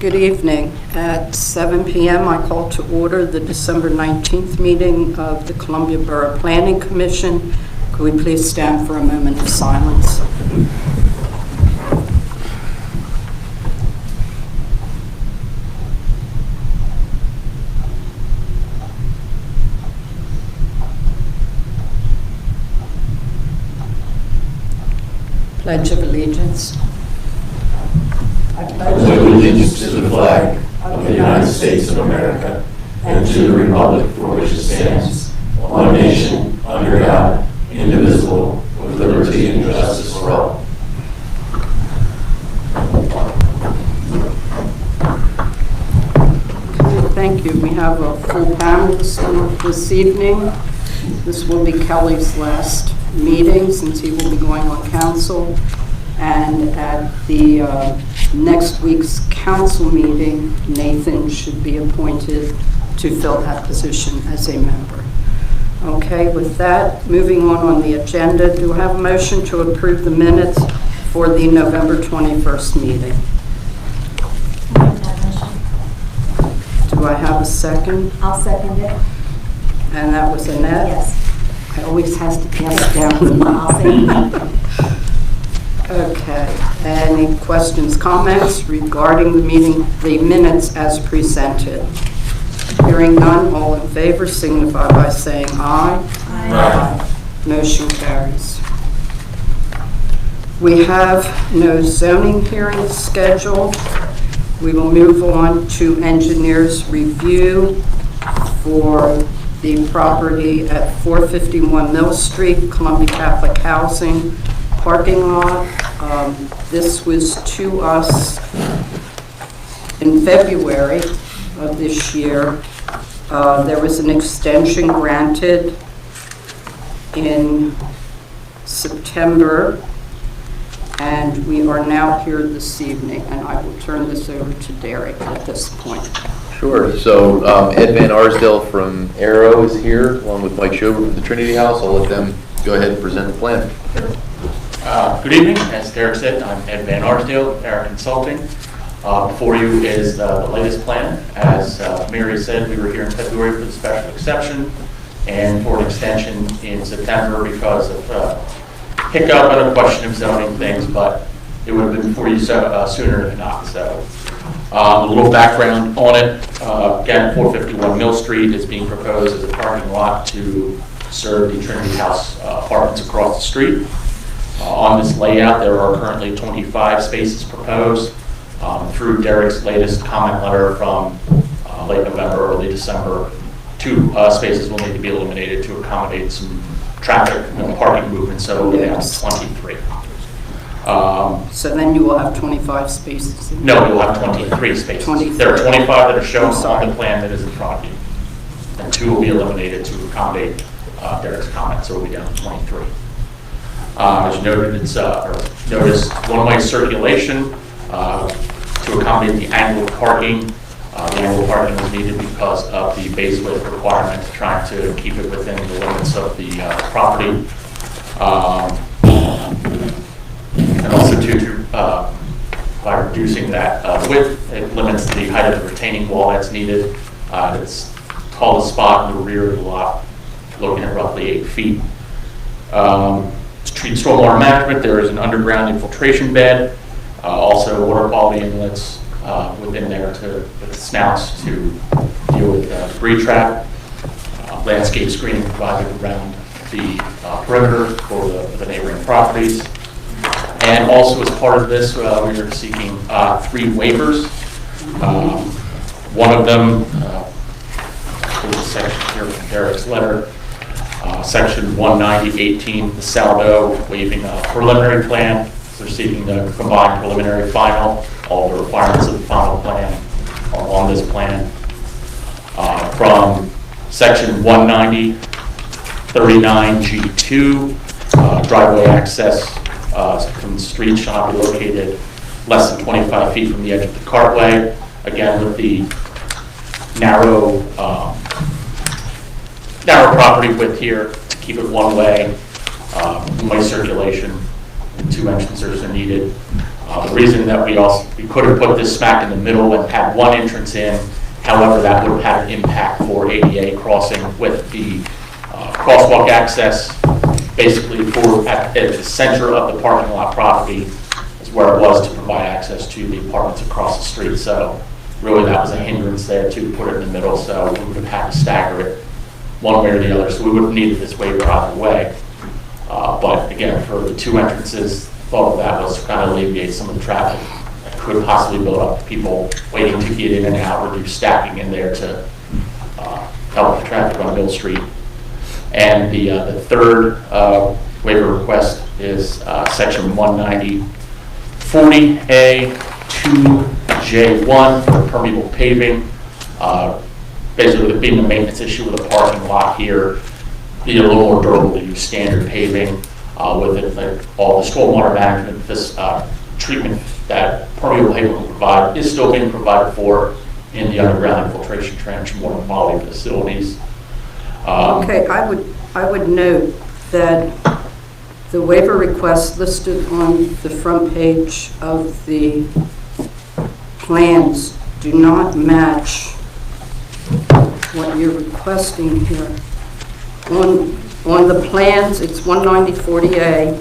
Good evening. At 7 p.m. I call to order the December 19th meeting of the Columbia Borough Planning Commission. Could we please stand for a moment of silence? Pledge of Allegiance. I pledge allegiance to the flag of the United States of America and to the republic for which it stands, one nation, under God, indivisible, with liberty and justice for all. Okay, thank you. We have a full panel this evening. This will be Kelly's last meeting since he will be going on council. And at the next week's council meeting, Nathan should be appointed to fill that position as a member. Okay, with that, moving on the agenda, do I have a motion to approve the minutes for the November 21st meeting? Do I have a second? I'll second it. And that was Annette? Yes. I always has to pass down. I'll second it. Okay, any questions, comments regarding the minutes as presented? Hearing none, all in favor signify by saying aye. Aye. Motion carries. We have no zoning hearings scheduled. We will move on to engineer's review for the property at 451 Mill Street, Columbia Catholic Housing parking lot. This was to us in February of this year. There was an extension granted in September, and we are now here this evening, and I will turn this over to Derek at this point. Sure. So Ed Van Arsdale from Arrow is here, along with Mike Schober from the Trinity House. I'll let them go ahead and present the plan. Good evening. As Derek said, I'm Ed Van Arsdale, Arrow Consulting. Before you is the latest plan. As Mary said, we were here in February for the special exception and for an extension in September because of hiccup and a question of zoning things, but it would have been for you sooner than not. So a little background on it. Again, 451 Mill Street is being proposed as a parking lot to serve the Trinity House apartments across the street. On this layout, there are currently 25 spaces proposed. Through Derek's latest comment letter from late November, early December, 2 spaces will need to be eliminated to accommodate some traffic and parking movement, so we're down to 23. So then you will have 25 spaces? No, you'll have 23 spaces. 23. There are 25 that are shown on the plan that is in front of you, and 2 will be eliminated to accommodate Derek's comment, so we'll be down to 23. As you noted, it's noticed one-way circulation to accommodate the angled parking. The angled parking was needed because of the base width requirement, trying to keep it within the limits of the property. And also by reducing that width, it limits the height of the retaining wall that's needed. It's the tallest spot in the rear of the lot, looking at roughly 8 feet. To treat stormwater management, there is an underground infiltration bed, also water quality inlets within there with snouts to deal with debris trap, landscape screening provided around the perimeter for the neighboring properties. And also as part of this, we are seeking 3 waivers. One of them is a section here from Derek's letter. Section 190.18, the Saldo waiving a preliminary plan. So they're seeking the combined preliminary final. All the requirements of the final plan are on this plan. From Section 190.39G2, driveway access from the street shall not be located less than 25 feet from the edge of the cartway. Again, with the narrow property width here to keep it one way, way circulation, 2 entrances are needed. The reason that we could have put this smack in the middle and had one entrance in, however, that would have had an impact for ADA crossing with the crosswalk access, basically at the center of the parking lot property is where it was to provide access to the apartments across the street. So really that was a hindrance there to put it in the middle, so we would have had to stagger it one way or the other. So we would have needed this waiver either way. But again, for the two entrances, thought of that was to kind of alleviate some of the traffic that could possibly build up, people waiting to get in and out, reduce stacking in there to help the traffic on Mill Street. And the third waiver request is section 190-40A 2J1 for permeable paving. Basically, it being a maintenance issue with a parking lot here, be a little more durable to use standard paving with it, like all the stormwater management, this treatment that permeable paving will provide is still being provided for in the underground infiltration trench, water quality facilities. Okay, I would note that the waiver requests listed on the front page of the plans do not match what you're requesting here. On the plans, it's 190-40A,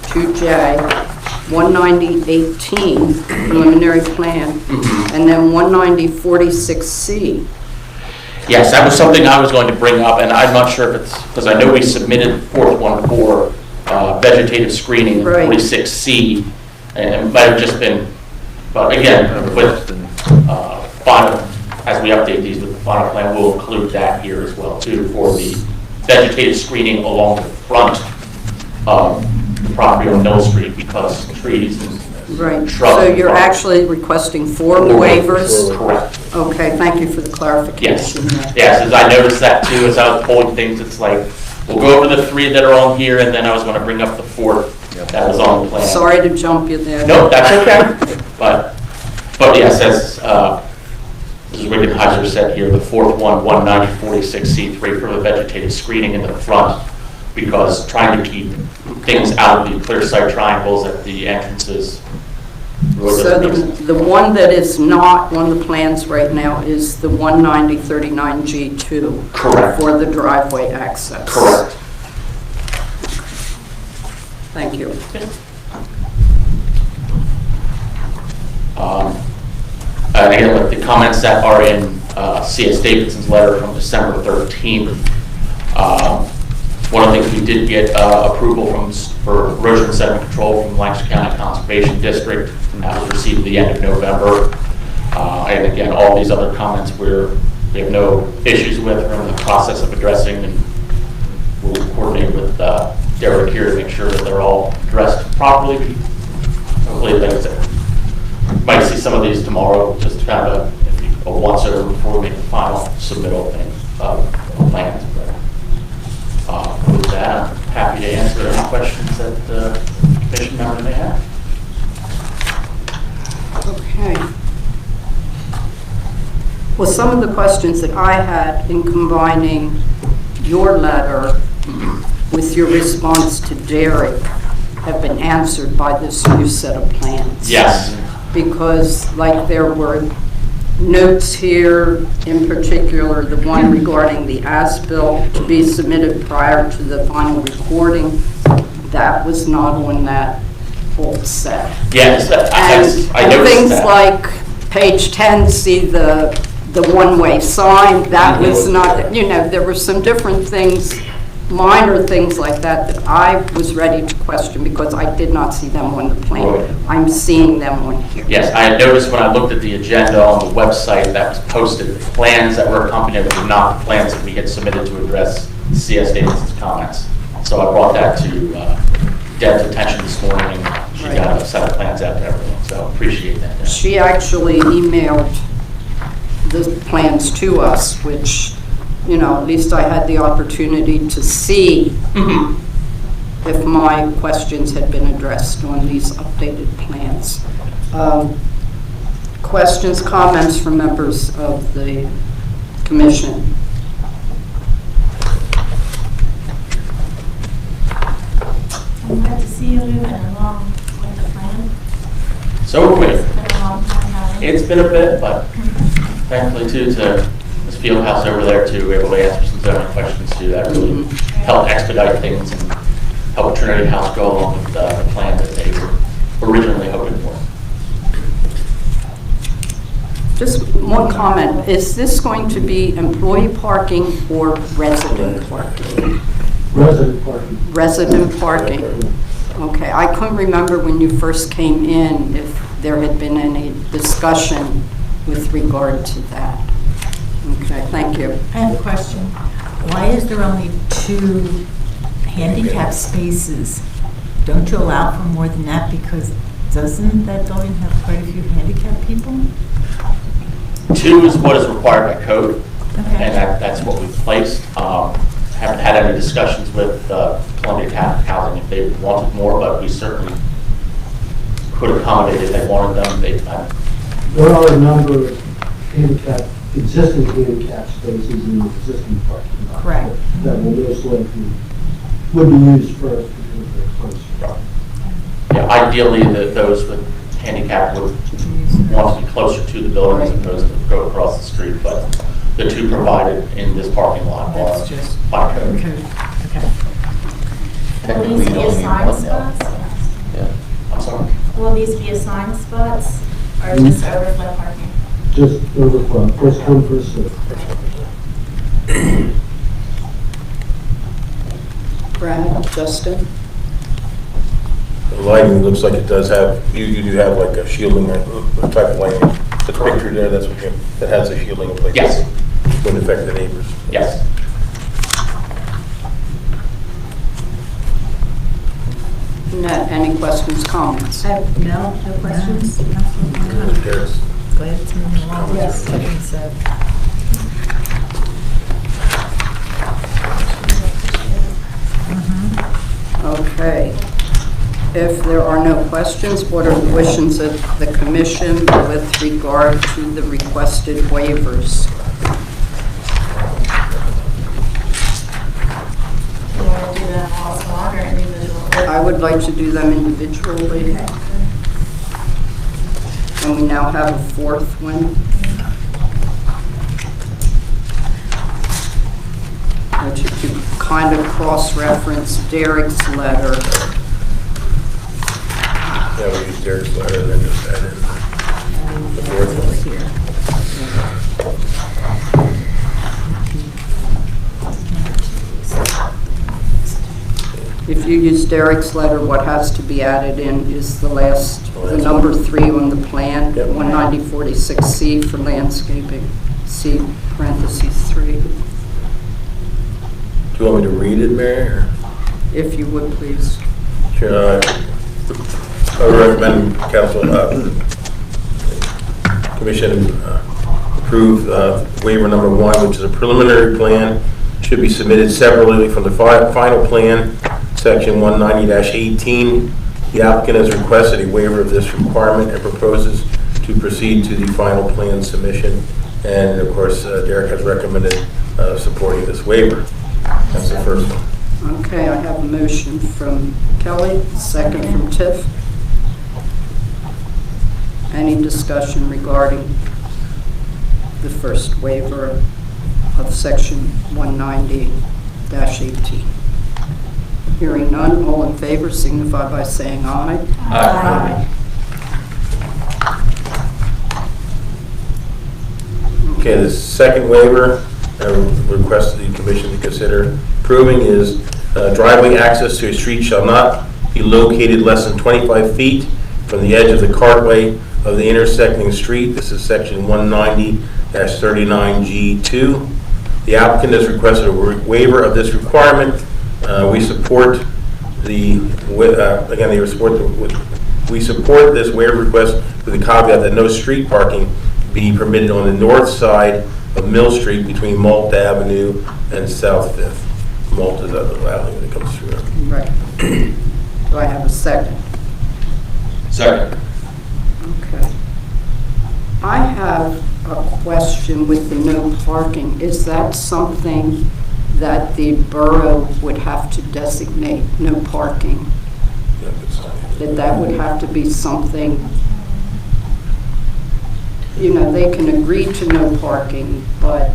2J, 190-18, preliminary plan, and then 190-46C. Yes, that was something I was going to bring up, and I'm not sure if it's, because I know we submitted the fourth one for vegetative screening in Right. 46C, and it might have just been, but again, with final, as we update these with the final plan, we'll include that here as well too for the vegetative screening along the front of the property on Mill Street because trees and Right, shrubs. so you're actually requesting four waivers? Correct. Okay, thank you for the clarification. Yes, yes, as I noticed that too, as I was pulling things, it's like, we'll go over the three that are on here, and then I was gonna bring up the fourth that was on the plan. Sorry to jump you there. No, that's okay. But yes, as Mrs. Wickenheiser said here, the fourth one, 190-46C3 for the vegetative screening in the front, because trying to keep things out of the clear sight triangles at the entrances. Really So doesn't make sense. the one that is not on the plans right now is the 190-39G2. Correct. For the driveway access. Correct. Thank you. And again, with the comments that are in C.S. Davidson's letter from December 13th, one of the things we did get approval for erosion and sediment control from Lancaster County Conservation District. That was received at the end of November. And again, all these other comments we have no issues with. We're in the process of addressing, and we'll coordinate with Derek here to make sure that they're all addressed properly. Hopefully, like I said, might see some of these tomorrow, just kind of a once over before we make the final submittal thing of plans. But with that, I'm happy to answer any questions that the commission members may have. Okay. Well, some of the questions that I had in combining your letter with your response to Derek have been answered by this new set of plans. Yes. Because like there were notes here, in particular the one regarding the as-built to be submitted prior to the final recording, that was not on that whole set. Yes, I And noticed things that. like page 10, see the one-way sign, that was not, you know, there were some different things, minor things like that I was ready to question because I did not see them on the plan. Right. I'm seeing them on here. Yes, I had noticed when I looked at the agenda on the website that was posted, the plans that were accompanied were not the plans that we had submitted to address C.S. Davidson's comments. So I brought that to Deb's attention this morning, and she Right. got a set of plans out to everyone, so appreciate that. Deb. She actually emailed the plans to us, which, you know, at least I had the opportunity to see if my questions had been addressed on these updated plans. Questions, comments from members of the commission? I'm glad to see you moving along with the plan. So are we. It's been a long time coming. It's been a bit, but thankfully too, to this field house over there too, we were able to answer some zoning questions too, that really helped expedite things and help Trinity House go along with the plan that they were originally hoping for. Just one comment. Is this going to be employee parking or resident parking? Resident parking. Resident parking. Okay, I couldn't remember when you first came in if there had been any discussion with regard to that. Okay, thank you. I have a question. Why is there only 2 handicap spaces? Don't you allow for more than that? Because doesn't that building have quite a few handicapped people? 2 is what is required by code, and Okay. that's what we've placed. Haven't had any discussions with Columbia Catholic Housing if they wanted more, but we certainly could accommodate if they wanted them. There are a number of existing handicap spaces in the existing parking lot. Correct. That will most likely, would be used first because they're closer. Yeah, ideally, those with handicap would want to be closer to the building as opposed to go across the street, but the 2 provided in this parking lot That's are just by code. okay. Okay. Will Technically, these you be don't need assigned one now. spots? Yeah. I'm sorry? Will these be assigned spots or just overflow parking? Just overflow, first come, first served. Brad, Justin? The lighting looks like it does have, you do have like a shielding type of lighting. The picture there, that's what that has a shielding in place. Yes. Wouldn't affect the neighbors. Yes. Annette, any questions, comments? No questions? There's- Glad it's moving along. Yes. Like I said. Okay. If there are no questions, what are the wishes of the commission with regard to the requested waivers? You want to do them all squad or individual? I would like to do them individually. And we now have a 4th one, which if you kind of cross-reference Derek's letter, Yeah, we use Derek's letter and then just add in the 4th one. Here. if you use Derek's letter, what has to be added in is the number 3 on the plan, Yep. 19046C for landscaping, C parentheses 3, Do you want me to read it, Mary? Or? if you would please. Sure. I would recommend council, commission approve waiver number 1, which is a preliminary plan, should be submitted separately from the final plan, section 190-18. The applicant has requested a waiver of this requirement and proposes to proceed to the final plan submission. And of course, Derek has recommended supporting this waiver. That's the first one. Okay, I have a motion from Kelly, second from Tiff. Any discussion regarding the first waiver of section 190-18? Hearing none, all in favor signify by saying aye. Aye. Okay, the second waiver, request the commission to consider approving is driveway access to a street shall not be located less than 25 feet from the edge of the cartway of the intersecting street. This is section 190-39G2. The applicant has requested a waiver of this requirement. We support we support this waiver request with the caveat that no street parking be permitted on the north side of Mill Street between Malt Avenue and South Fifth. Malt is the alley that comes through. Right. Do I have a second? Second. Okay. I have a question with the no parking. Is that something that the borough would have to designate, no parking? That would have to be something you know, they can agree to no parking, but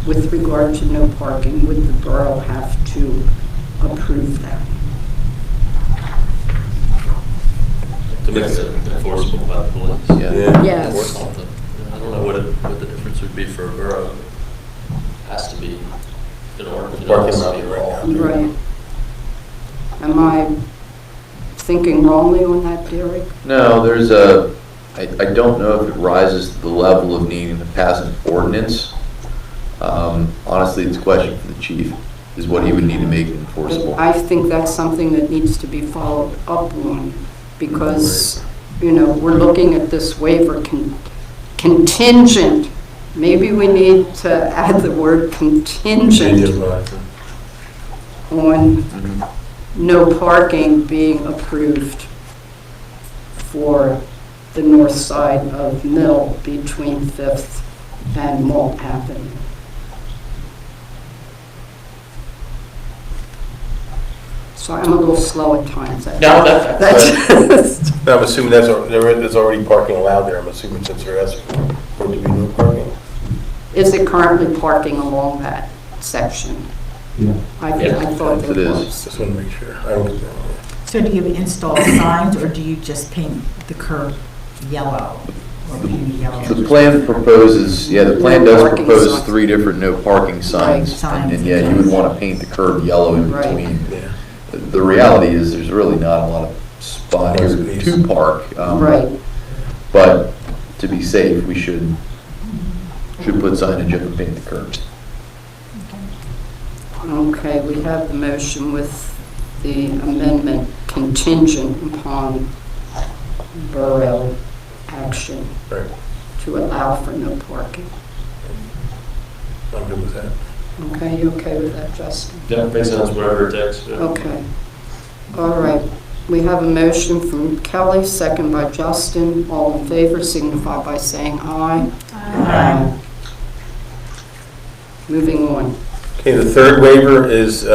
with regard to no parking, would the borough have to approve that? To make it enforceable by the police. Yeah. Yes. Or something. I don't know what the difference would be for a borough. Has to be in order. Parking lot right now. Right. Am I thinking wrongly on that, Derek? No, I don't know if it rises to the level of needing to pass an ordinance. Honestly, it's a question for the chief, is what he would need to make it enforceable. I think that's something that needs to be followed up on, because, you know, we're looking at this waiver contingent. Maybe we need to add the word contingent on no parking being approved for the north side of Mill between 5th and Malt Avenue. So I'm a little slow at times. No, that's I'm assuming there's already parking allowed there, I'm assuming, since they're asking for it to be no parking. Is it currently parking along that section? Yeah. I thought It there is. was. Just want to make sure. I don't know. So do you install signs, or do you just paint the curb yellow? Or paint yellow? The plan proposes, the plan No does parking propose signs. 3 different no parking signs. Right. And yeah, you would want to paint the curb yellow in Right. between. Yeah. The reality is, there's really not a lot of spot here to park. Right. But to be safe, we should put signage up and paint the curbs. Okay, we have the motion with the amendment contingent upon borough action Right. to allow for no parking. I'm good with that. Okay, you okay with that, Justin? Yeah, makes sense, whatever it takes. Okay. All right. We have a motion from Kelly, second by Justin. All in favor signify by saying aye. Aye. Moving on. Okay, the third waiver is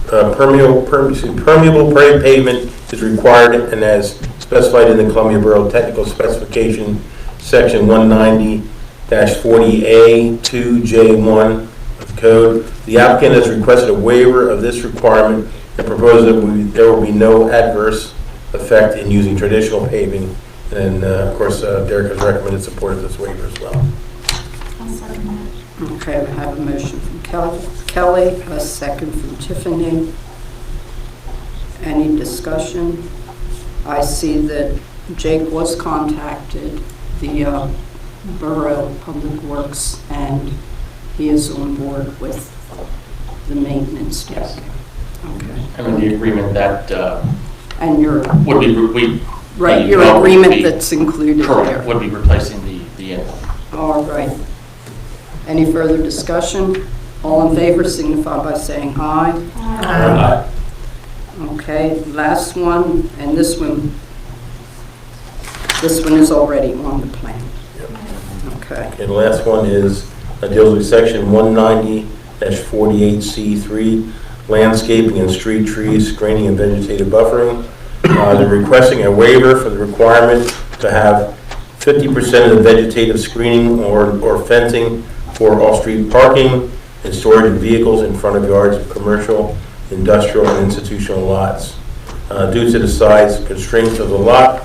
permeable pavement is required, and as specified in the Columbia Borough Technical Specification, Section 190-40A2J1 of the code. The applicant has requested a waiver of this requirement and proposes that there will be no adverse effect in using traditional paving. And of course, Derek has recommended support of this waiver as well. I'll second that. Okay, we have a motion from Kelly, a second from Tiffany. Any discussion? I see that Jake was contacted, the Borough Public Works, and he is on board with the maintenance. Yes. Okay. I'm in the agreement that And your, would be, right, your the well would agreement be- that's included correct, there. would be replacing the inlet. All right. Any further discussion? All in favor signify by saying aye. Aye. Okay, last one, and this one is already on the plan. Okay. And the last one is, deals with Section 190-48C3, landscaping and street trees, screening and vegetative buffering. They're requesting a waiver for the requirement to have 50% of the vegetative screening or fencing for off-street parking and storage of vehicles in front of yards of commercial, industrial, and institutional lots. Due to the size constraints of the lot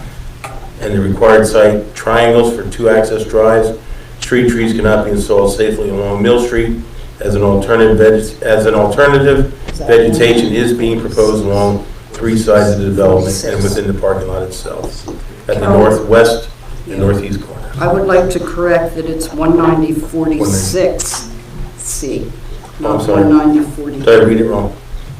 and the required site triangles for 2 access drives, street trees cannot be installed safely along Mill Street. As an alternative, vegetation is being proposed along 3 sides of the development and within the parking lot itself, at the northwest and northeast corners. I would like to correct that it's 190-46C, not I'm sorry. 190-40. Did I read it wrong?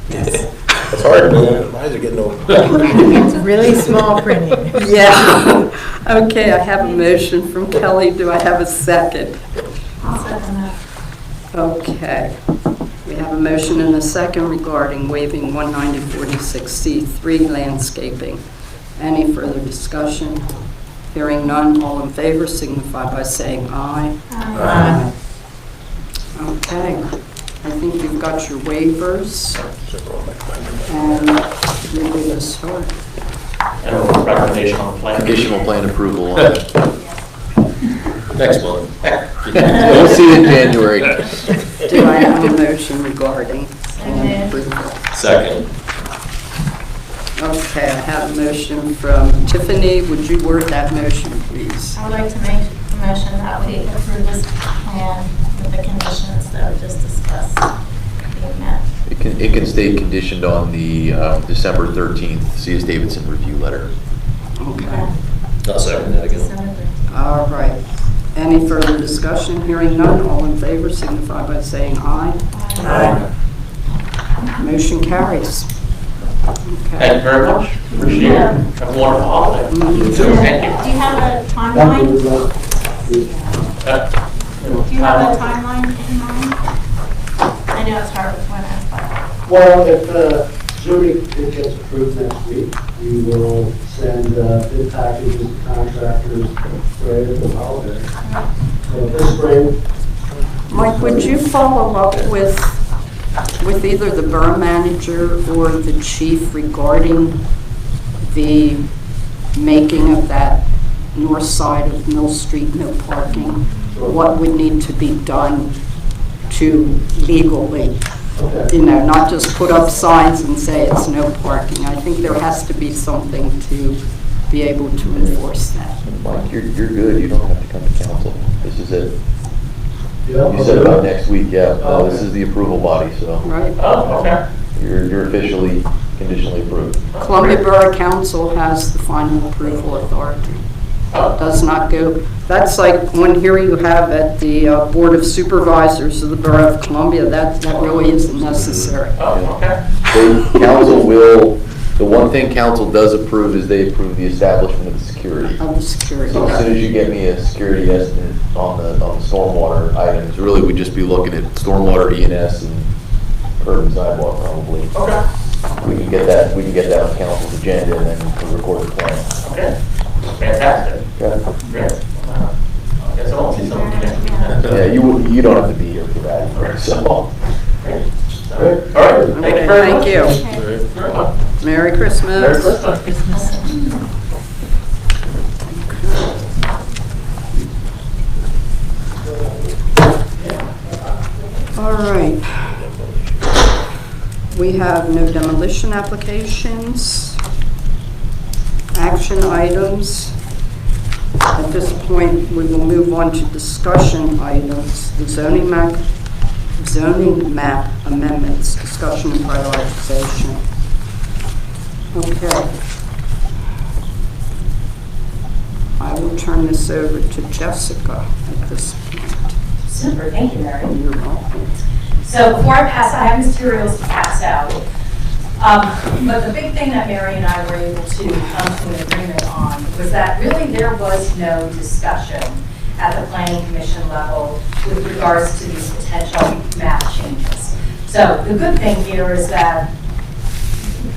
It's hard, man. My eyes are getting old. It's really small printing. Yeah. Okay, I have a motion from Kelly. Do I have a second? I'll second that. Okay. We have a motion and a second regarding waiving 190-46C3 landscaping. Any further discussion? Hearing none, all in favor signify by saying aye. Aye. Okay. I think you've got your waivers, and you're good to start. And a recommendation on the plan. Conditional plan approval on it. Next month. We'll see you in January. Do I have a motion regarding approval? Second. Okay, I have a motion from Tiffany. Would you word that motion, please? I would like to make a motion that we approve this plan with the conditions that were just discussed being met. It can stay conditioned on the December 13th C.S. Davidson review letter. Okay. I'll second that again. December 13th. All right. Any further discussion? Hearing none, all in favor signify by saying aye. Motion carries. Thank Okay. you very much. Appreciate it. Have a wonderful holiday. You too. Thank you. Do you have a Thank timeline? you. Do you have a timeline in mind? I know it's hard with women, but. Well, if zoning gets approved next week, we will send bid packages to contractors right at the holiday. So this spring. Mike, would you follow up with either the borough manager or the chief regarding the making of that north side of Mill Street no parking? What would need to be done to legally, Okay. not just put up signs and say it's no parking? I think there has to be something to be able to enforce that. Mike, you're good. You don't have to come to council. This is it. Yeah. You said about next week, yeah. No, this is the approval body, so Right? Oh, okay. you're officially conditionally approved. Columbia Borough Council has the final approval authority. Oh, Does not go, that's like one hearing you have at the Board of Supervisors of the Borough of Columbia, that really isn't necessary. oh, okay. Council will, the one thing council does approve is they approve the establishment of the security. Of the security. So as soon as you get me a security estimate on the stormwater items, really we'd just be looking at stormwater, E&S, and curb and sidewalk probably. Okay. We can get that on council's agenda and then record the plan. Okay. Fantastic. Okay. Great. I guess I won't see some of you next week. Yeah, you don't have to be here for that, so. Great. All right. Thank Okay, you very much. thank you. Thank you very much. Merry Christmas. Merry Christmas. All right. We have no demolition applications, action items. At this point, we will move on to discussion items, the zoning map amendments, discussion and prioritization. Okay. I will turn this over to Jessica at this point. Super, thank you, Mary. You're welcome. So before I pass, I have materials to pass out. But the big thing that Mary and I were able to come to an agreement on was that really there was no discussion at the planning commission level with regards to these potential map changes. So the good thing here is that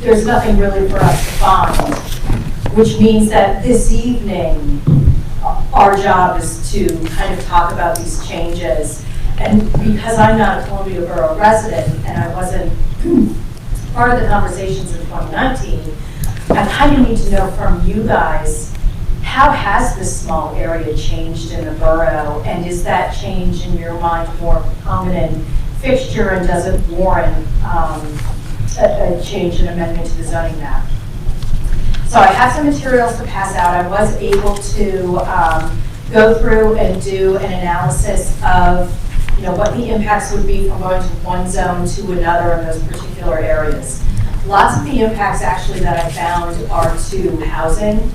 there's nothing really for us to find, which means that this evening, our job is to kind of talk about these changes. And because I'm not a Columbia Borough resident and I wasn't part of the conversations in 2019, I kind of need to know from you guys, how has this small area changed in the borough? And is that change in your mind more of a permanent fixture and does it warrant a change and amendment to the zoning map? So I have some materials to pass out. I was able to go through and do an analysis of what the impacts would be from going from one zone to another in those particular areas. Lots of the impacts actually that I found are to housing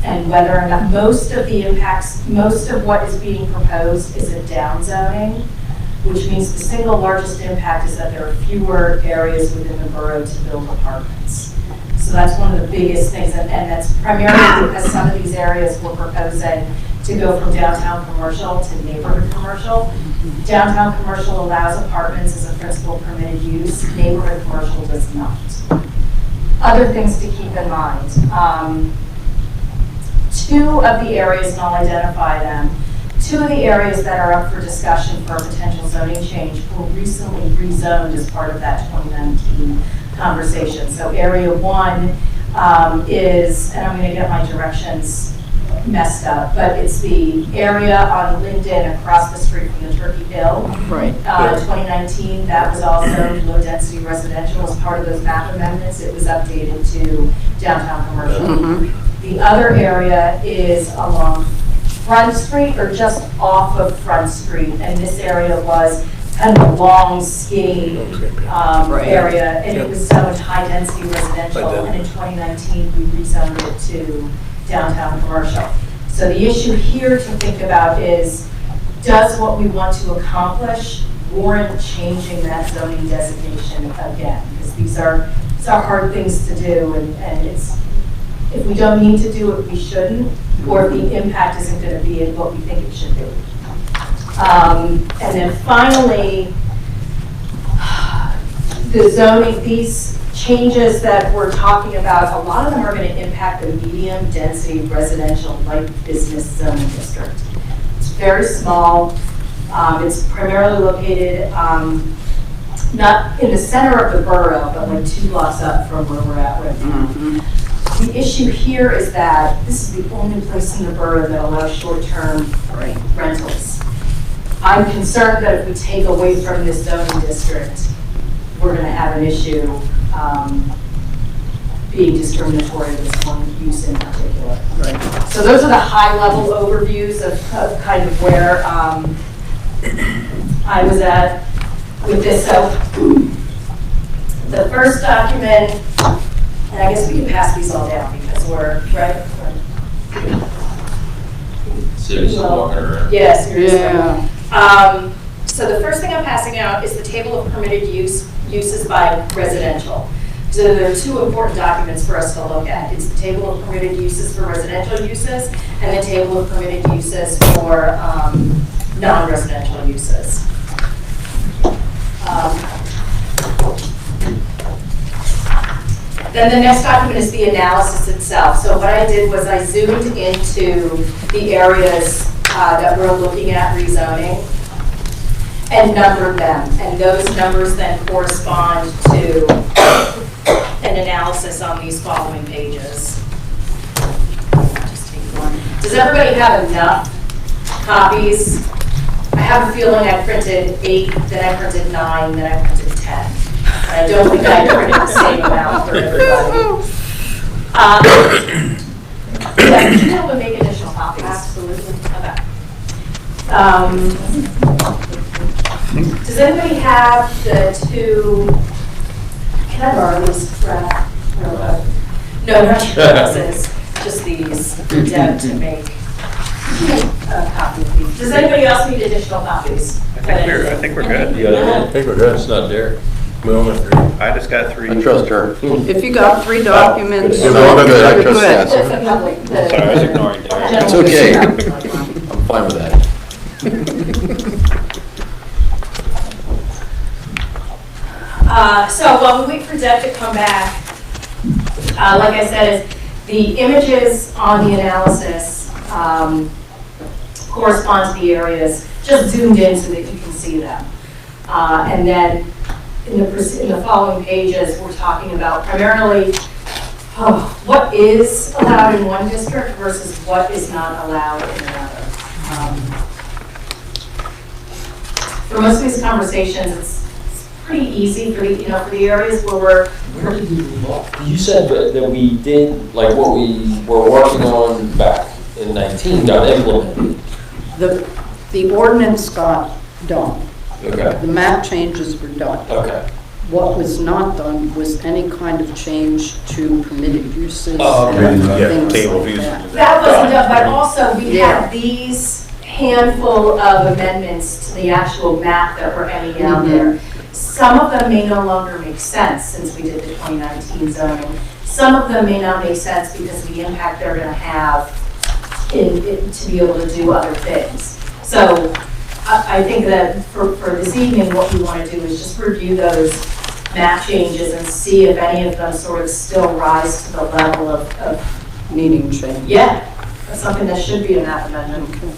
and whether or not most of the impacts, most of what is being proposed is a downzoning, which means the single largest impact is that there are fewer areas within the borough to build apartments. So that's one of the biggest things, and that's primarily because some of these areas we're proposing to go from downtown commercial to neighborhood commercial. Downtown commercial allows apartments as a principal permitted use. Neighborhood commercial does not. Other things to keep in mind. Two of the areas, and I'll identify them, two of the areas that are up for discussion for a potential zoning change were recently rezoned as part of that 2019 conversation. So area one is, and I'm going to get my directions messed up, but it's the area on Linden across the street from the Turkey Hill. Right. 2019, that was also low-density residential as part of those map amendments. It was updated to downtown commercial. Mhm. The other area is along Front Street or just off of Front Street, and this area was kind of a long, skinny Right. area, and it was zoned high-density residential, and in 2019, we rezoned it to downtown commercial. So the issue here to think about is, does what we want to accomplish warrant changing that zoning designation again? Because these are hard things to do, and it's, if we don't need to do it, we shouldn't, or if the impact isn't going to be what we think it should be. And then finally, the zoning, these changes that we're talking about, a lot of them are going to impact the medium density residential light business zoning district. It's very small. It's primarily located not in the center of the borough, but like 2 blocks up from where we're at right now. Mhm. The issue here is that this is the only place in the borough that allows short-term rentals. I'm concerned that if we take away from this zoning district, we're going to have an issue being discriminatory of this one use in particular. Right. So those are the high-level overviews of kind of where I was at with this. So the first document, and I guess we can pass these all down because we're, right? Seriously walking around. Yes, seriously. Yeah. So the first thing I'm passing out is the table of permitted uses by residential. So there are 2 important documents for us to look at. It's the table of permitted uses for residential uses and the table of permitted uses for non-residential uses. Then the next document is the analysis itself. So what I did was I zoomed into the areas that we're looking at rezoning and numbered them. And those numbers then correspond to an analysis on these following pages. Just take one. Does everybody have enough copies? I have a feeling I printed 8, then I printed 9, then I printed 10. I don't think I printed the same amount for everybody. Yeah, would you be able to make additional copies? Absolutely. Okay. Does anybody have the 2, can I borrow these, Brad? No, not yours, just these, for Deb to make a copy of these. Does anybody else need additional copies? I think we're good. I think we're good. It's not there. We almost agree. I just got 3. I trust her. If you got 3 documents, Good. No, I'm good. I you're trust good. Tessa. Sorry, I was ignoring Derek. It's okay. I'm fine with that. So while we wait for Deb to come back, like I said, the images on the analysis correspond to the areas, just zoomed in so that you can see them. And then in the following pages, we're talking about primarily what is allowed in one district versus what is not allowed in another. For most of these conversations, it's pretty easy for the, for the areas where we're. Where did we leave off? You said that we did, like what we were working on back in 19 got implemented. The ordinance got done. Okay. The map changes were done. Okay. What was not done was any kind of change to permitted uses. Oh, okay. and Yeah, things table like views. that. That wasn't done, but also we Yeah. had these handful of amendments to the actual map that were hanging out there. Some of them may no longer make sense since we did the 2019 zoning. Some of them may not make sense because of the impact they're going to have to be able to do other things. So I think that for this evening, what we want to do is just review those map changes and see if any of them sort of still rise to the level of Needing change. yeah, that's something that should be a map amendment. Okay.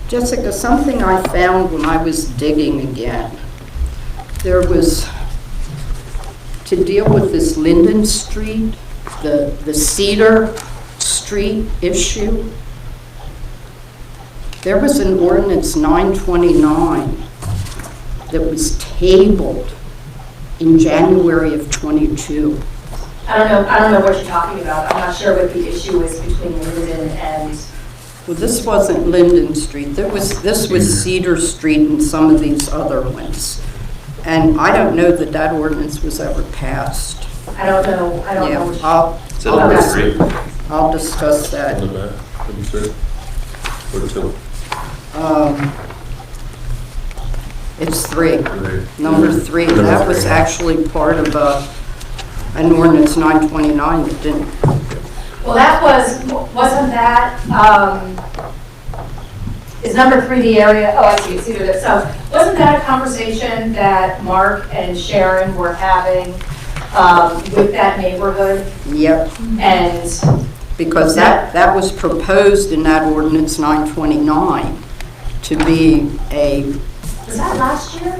Jessica, something I found when I was digging again, there was, to deal with this Linden Street, the Cedar Street issue, there was an ordinance 929 that was tabled in January of '22. I don't know what you're talking about. I'm not sure what the issue is between Linden and, Well, this wasn't Linden Street. This was Cedar Street and some of these other ones. And I don't know that that ordinance was ever passed. I don't know Yeah, which. Is it number Okay. 3? I'll discuss that. It's 3. Number 3. That was actually part of an ordinance 929 that didn't. Well, wasn't that, is number 3 the area, oh, I see, it's either that, so, wasn't that a conversation that Mark and Sharon were having with that neighborhood? Yep, And, because that was proposed in that ordinance 929 to be was that last year?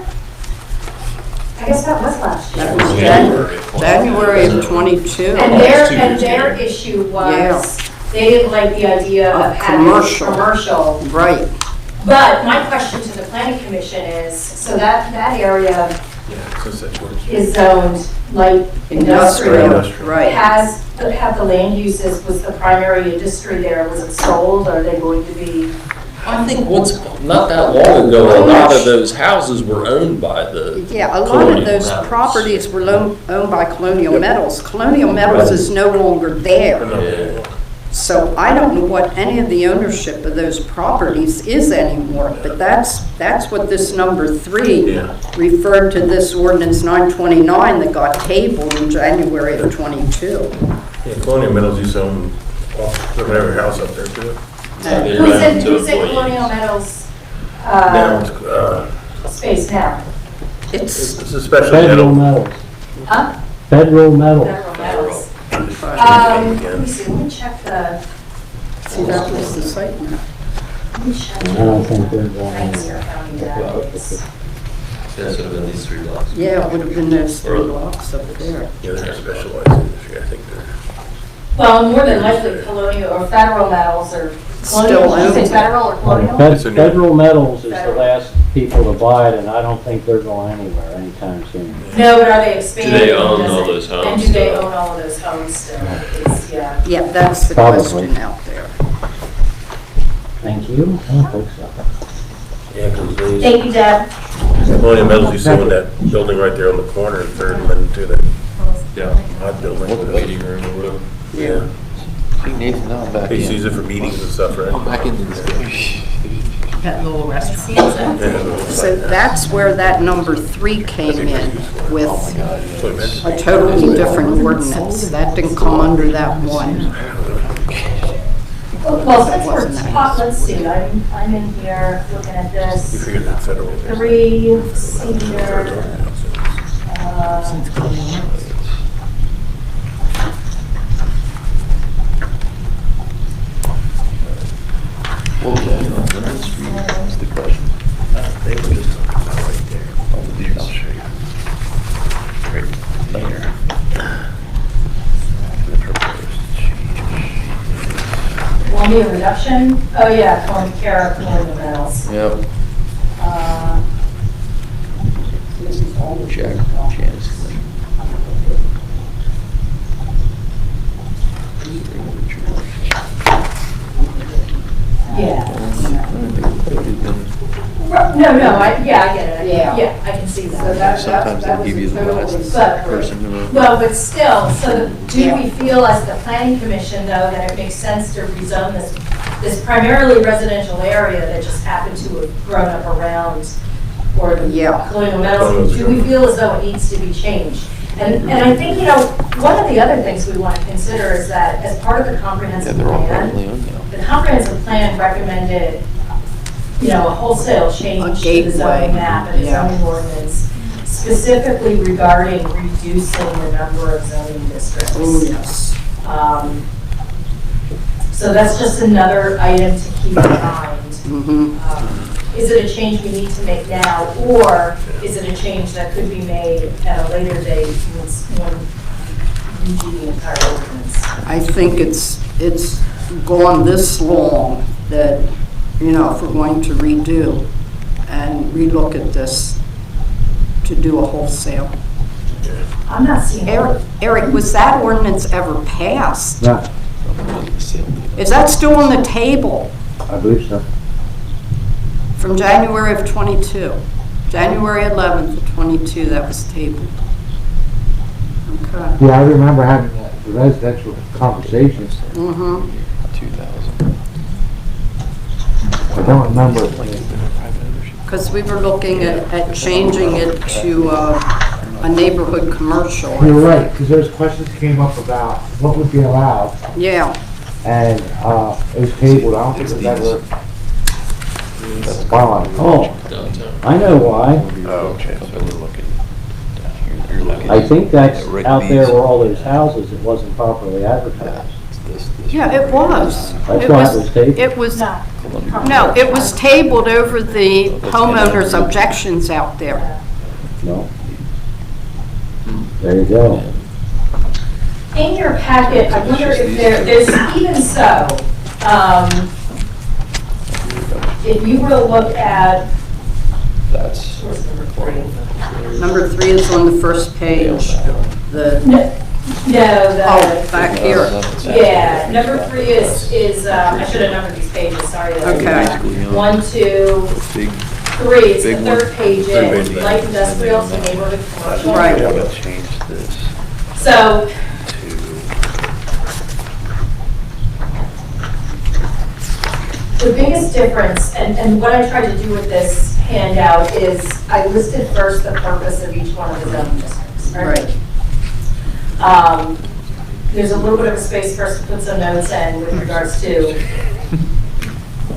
I guess that was last year. that was January of '22. And their issue was, they didn't like the idea Of of having commercial. commercial. Right, But my question to the planning commission is, so that area is zoned light industrial. right. Have the land uses, was the primary industry there, was it sold, are they going to be? I think not that long ago, a lot of those houses were owned by the. Yeah, a lot of Colonial those Metals. properties were owned by Colonial Metals. Colonial Metals is no longer there. Yeah. So I don't know what any of the ownership of those properties is anymore, but that's what this number 3 referred to, this ordinance 929 that got tabled in January of '22. Yeah, Colonial Metals used to own every house up there too. They Who's rent in to employees. Colonial Metals Now it's, space now? It's, it's a special Federal metal. Metals. Huh? Federal Metals. Federal Metals. Let me see, let me check the, see, that was the site map. let me check. I don't think they're going Thanks, anywhere. your county database. That should have been these 3 blocks. Yeah, it would have been those 3 blocks up there. Yeah, they're a specialized industry, I think they're. Well, more than likely Colonial or Federal Metals or Still Colonial, did you say owns it. Federal or Colonial? Federal Metals is the Federal. last people to buy it, and I don't think they're going anywhere anytime soon. No, but are they expanding? Do they own Does all it- those homes And do they still? own all of those homes still? It's, yeah. Yeah, that's the Probably. question out there. Thank you. I don't think so. Yeah, because they, Thank you, Deb. Colonial Metals used to own that building right there on the corner in Third and then to the Yeah. odd building. Like the waiting room or whatever. Yeah. See, Nathan, now I'm back They used to in. use it for meetings and stuff, right? I'm back into this game. That little restaurant. Yeah. So that's where that number 3 came in with That's what I meant. a totally different ordinance. That didn't come under that one. Well, since we're talking, let's see, I'm in here looking at You this. figured that federal. 3 senior, What was that on Linden Street? That's the question. They were just talking about right there. I'll show you. Right there. The proposed change. will be a reduction, oh yeah, Colonial Metals. Yep. Check, chance. Yeah. No, I get it. Yeah, I can see that. Sometimes they give you the last But- person to. Well, but still, so do we feel as the planning commission, though, that it makes sense to rezone this primarily residential area that just happened to have grown up around, or the Yeah. Colonial Metals, do we feel as though it needs to be changed? And I think, one of the other things we want to consider is that as part of the Yeah, comprehensive they're all plan, privately owned now. the comprehensive plan recommended, a wholesale change to the zoning map and the Yeah. zoning ordinance, specifically regarding reducing the number of zoning districts. Oh, yes. So that's just another item to keep in mind. Mhm. Is it a change we need to make now, or is it a change that could be made at a later date when redo the entire ordinance? I think it's gone this long that, you know, if we're going to redo and relook at this, to do a wholesale. I'm not seeing. Eric, was that ordinance ever passed? No, Is that still on the table I believe so. from January of '22? January 11th of '22, that was tabled. Okay. Yeah, I remember having the residential conversations. Mm-hmm. 2000. I don't remember. Because we were looking at changing it to a neighborhood commercial. You're right, because those questions came up about what would be allowed, Yeah, and it was tabled. I don't think it was ever. Oh, I know why. Oh, okay, so we're looking down here. You're looking I think that's at Rick out there Bees. where all those houses, it wasn't properly advertised. This yeah, it was. That's It why was- it was tabled. It was, No. no, it was tabled over the homeowners' objections out there. No. There you go. In your packet, I wonder if there is, even so, if you were to look at, That's. where's number 3? Number 3 is on the first page. The, No, oh, back here. Yeah, number 3 is, I should have numbered these pages, sorry. Okay. 1, 2, Big. 3, it's the Big one. third page Third in, page. light industrial to neighborhood commercial. Right. Yeah, we'll change this So, to. the biggest difference, and what I tried to do with this handout is, I listed first the purpose of each one of the zoning districts, right? There's a little bit of a space for us to put some notes in with regards to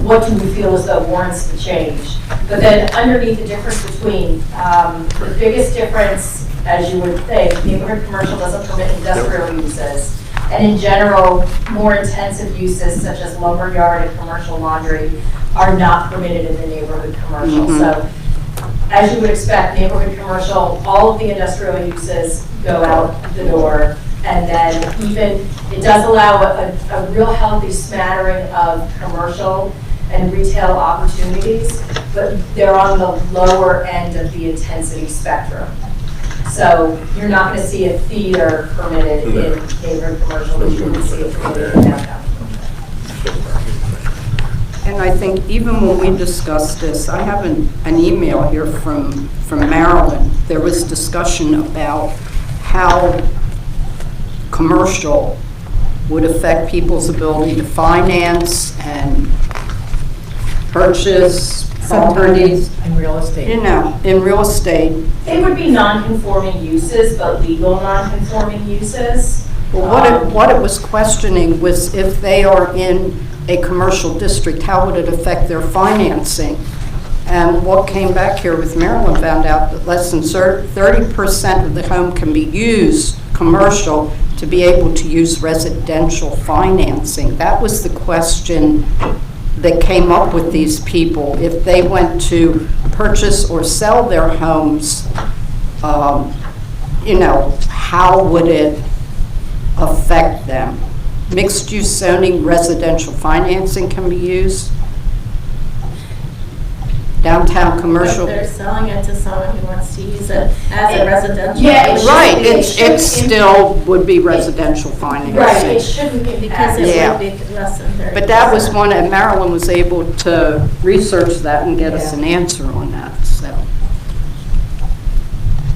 what do we feel as though warrants the change. But then underneath the difference between, the biggest difference, as you would think, neighborhood commercial doesn't permit industrial uses. And in general, more intensive uses such as lumberyard and commercial laundry are not permitted in the neighborhood commercial. Mhm. So as you would expect, neighborhood commercial, all of the industrial uses go out the door. And then even, it does allow a real healthy smattering of commercial and retail opportunities, but they're on the lower end of the intensity spectrum. So you're not going to see a theater permitted in neighborhood commercial, but you can see it permitted in downtown. And I think even when we discussed this, I have an email here from Maryland. There was discussion about how commercial would affect people's ability to finance and purchase properties, In real estate. you know, in real estate. They would be non-conforming uses, but legal non-conforming uses. Well, what it was questioning was if they are in a commercial district, how would it affect their financing? And what came back here with Maryland found out that less than 30% of the home can be used commercial to be able to use residential financing. That was the question that came up with these people. If they went to purchase or sell their homes, you know, how would it affect them? Mixed-use zoning, residential financing can be used. Downtown commercial. They're selling it to someone who wants to use it as a residential. Yeah, it should- Right, it should- it still would be residential Right, it financing. shouldn't be Because it Yeah. would be less than 30%. But that was one, and Maryland was able to research that and get us an answer on that, so.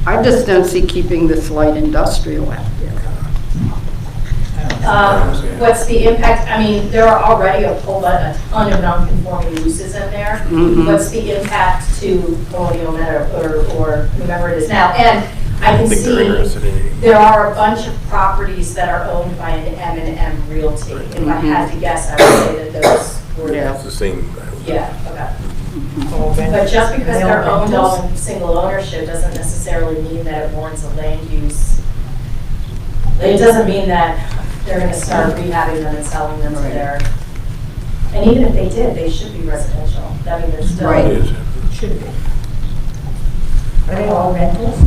I just don't see keeping this light industrial out there. What's the impact? I mean, there are already a ton of non-conforming uses in there. Mhm. What's the impact to Colonial Meadow or whomever it is now? And I can think they're see interested in it. there are a bunch of properties that are owned by an M&M Realty. If I had to guess, I would say that those were, Yeah. It's the same. yeah, okay. But just because they're owned on single ownership doesn't necessarily mean that it warrants a land use. It doesn't mean that they're gonna start rehabbing them and selling them to their, and even if they did, they should be residential. I mean, they're still. Right. It is. Should be. Are they all rentals?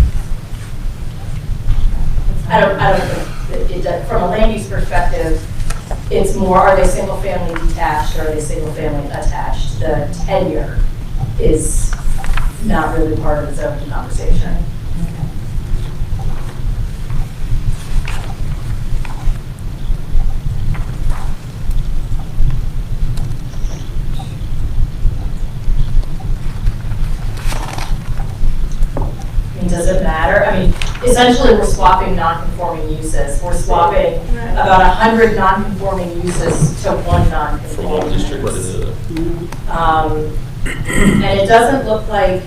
I don't think that from a land use perspective, it's more, are they single family detached or are they single family attached? The tenure is not really part of the zoning conversation. Does it matter? I mean, essentially, we're swapping non-conforming uses. We're swapping about 100 non-conforming uses to one From one non-conforming district to use. the other. And it doesn't look like,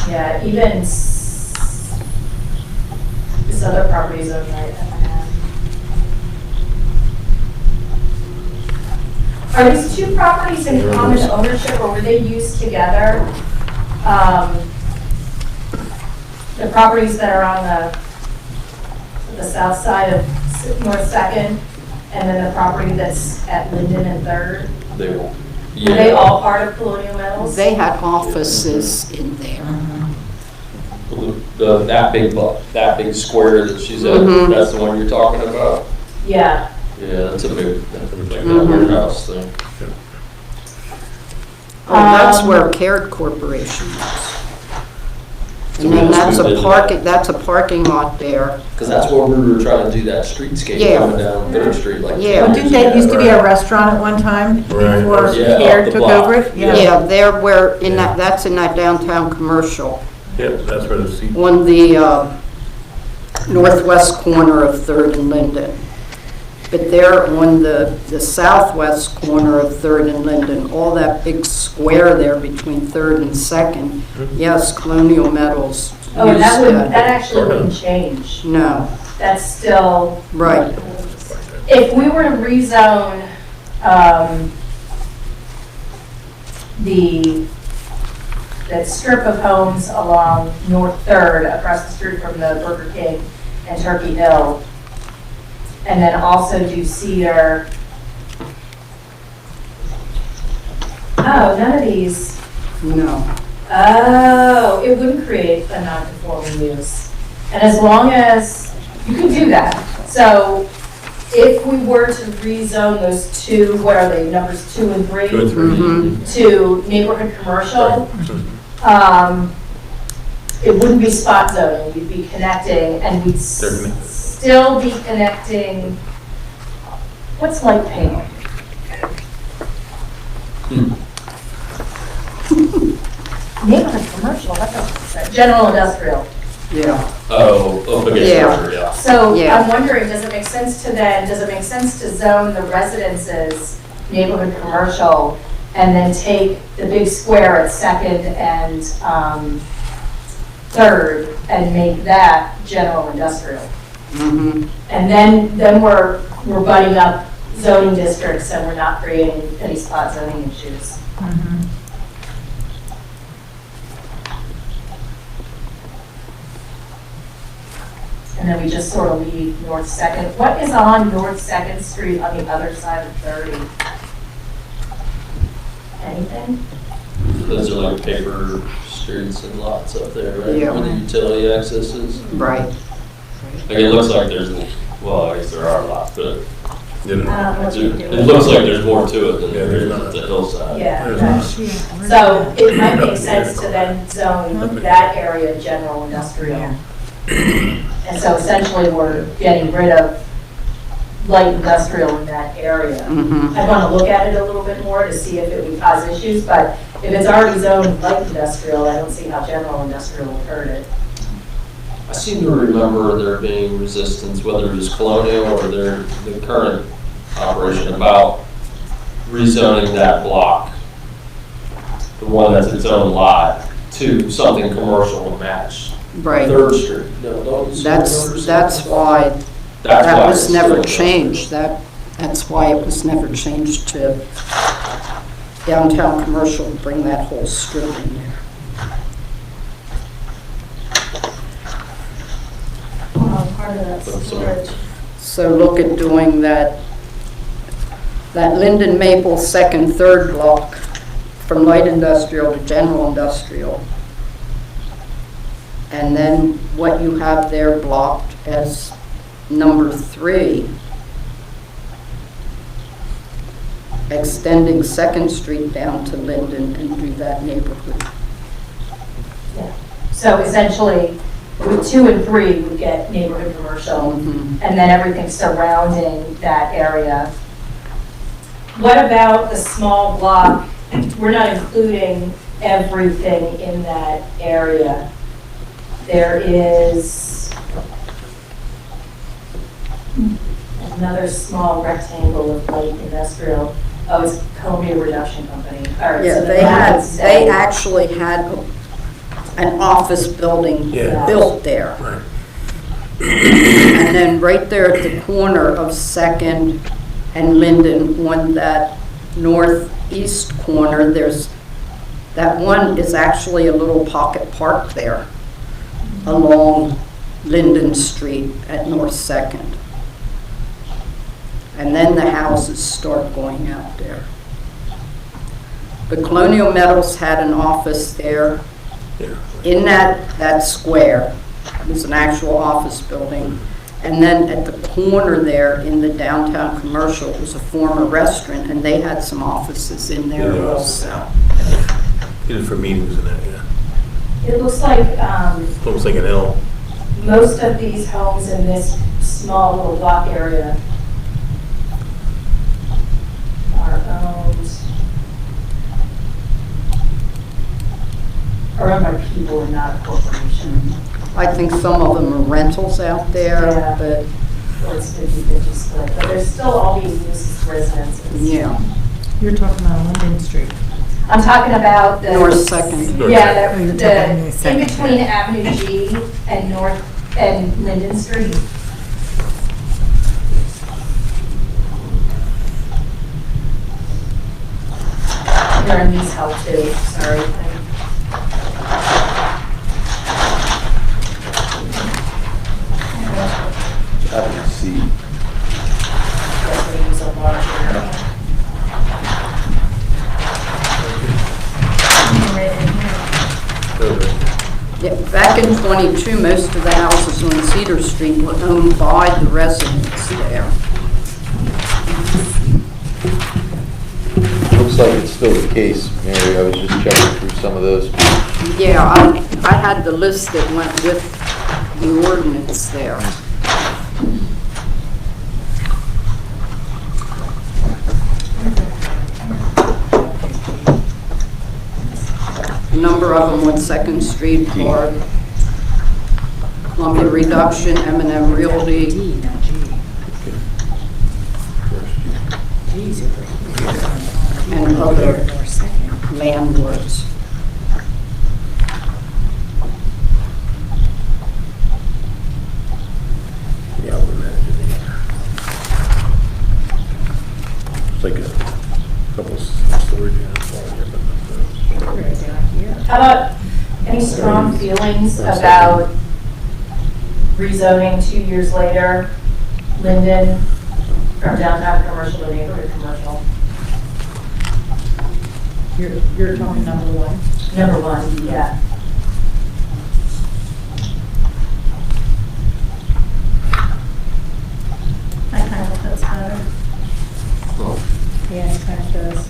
yeah, even this other property is owned by M&M. Are these two properties in common ownership, or were they used together? The properties that are on the south side of North Second, and then the property that's at Linden and Third? They will. Were they all part of Colonial Metals? They had offices in there. That big square that she's at, Mhm. that's the one you're talking about? Yeah. Yeah, that's a big, like that Mhm. warehouse thing. Oh, that's where Cared Corporation is. And then that's a parking lot there. Because that's where we were trying to do that streetscape Yeah. coming down Third Street like. Yeah. Well, didn't that used to be a restaurant at one time Right. before Yeah, Care off the took block. over it? Yeah, there where, that's in that downtown commercial, Yep, that's where the seat. on the northwest corner of Third and Linden. But there on the southwest corner of Third and Linden, all that big square there between Third and Second, yes, Colonial Metals Oh, used that actually wouldn't change. No, That's still, right. if we were to rezone that strip of homes along North Third across the street from the Burger King and Turkey Hill, and then also do Cedar. Oh, none of these. No. Oh, it wouldn't create a non-conforming use. And as long as, you can do that. So if we were to rezone those two, what are they, numbers 2 and 3? 2 and 3. Mhm. To neighborhood commercial, it wouldn't be spot zoning, you'd be connecting, and we'd still be connecting, what's light pink? Neighborhood commercial, what the, general industrial. Yeah. Oh, up against Yeah. the river, yeah. So Yeah. I'm wondering, does it make sense to zone the residences neighborhood commercial and then take the big square at Second and Third and make that general industrial? Mm-hmm. And then we're butting up zoning districts and we're not creating any spot zoning issues. And then we just sort of leave North Second. What is on North Second Street on the other side of 30? Anything? Those are like paper streets and lots up there, right? Yeah. Where the utility access is. Right. Like it looks like there's, well, I guess there are lots, but I don't know what you do. it looks like there's more to it than Yeah, there there's is not. at the hillside. Yeah. There's okay. So it might make sense to then zone that area general industrial. And so essentially we're getting rid of light industrial in that area. Mm-hmm. I want to look at it a little bit more to see if it would cause issues, but if it's already zoned light industrial, I don't see how general industrial will hurt it. I seem to remember there being resistance, whether it was Colonial or the current operation, about rezoning that block, the one that's its own lot, to something commercial to match Right. Third Street. No, don't you remember That's something why about That's that why was it's never still- changed. That's why it was never changed to downtown commercial, to bring that whole strip in there. Part of that storage. So look at doing that Linden Maple second, third block from light industrial to general industrial. And then what you have there blocked as number 3, extending Second Street down to Linden and do that neighborhood. So essentially, with 2 and 3 would get neighborhood commercial, Mhm. and then everything surrounding that area. What about the small block? We're not including everything in that area. There is another small rectangle of light industrial. Oh, it's Columbia Reduction Company. All right, Yeah, so they actually had an office building Yeah. built there. Right. And then right there at the corner of Second and Linden, on that northeast corner, that one is actually a little pocket park there along Linden Street at North Second. And then the houses start going out there. But Colonial Metals had an office there Yeah. in that square. It was an actual office building. And then at the corner there in the downtown commercial was a former restaurant, and they had some offices in there Yeah. also. Either for meetings and that, yeah. It looks like It's almost like an L. most of these homes in this small little block area are owned by people and not a corporation. I think some of them are rentals out there, Yeah. but Or it's 50-50 split, but they're still all being used as residences. yeah. You're talking about Linden Street. I'm talking about the. North Second. Yeah, Oh, you're the, talking North in Second, between yeah. Avenue G and North, and Linden Street. Here in these help too, sorry. Happy to see. Guess we use a larger. Yeah, back in '22, most of the houses on Cedar Street were owned by the residents there. Looks like it's still the case, Mary. I was just checking through some of those. Yeah, I had the list that went with the ordinance there. A number of them on Second Street are Columbia Reduction, M&M Realty. D, not G. G's are great. And other North Second. landlords. Yeah, I would imagine. It's like a couple of storage units all here, but Right down here. How about any strong feelings about rezoning 2 years later, Linden, from downtown commercial to neighborhood commercial? You're talking number 1? Number 1, yeah. I kind of think that's better. Yeah, it kind of does.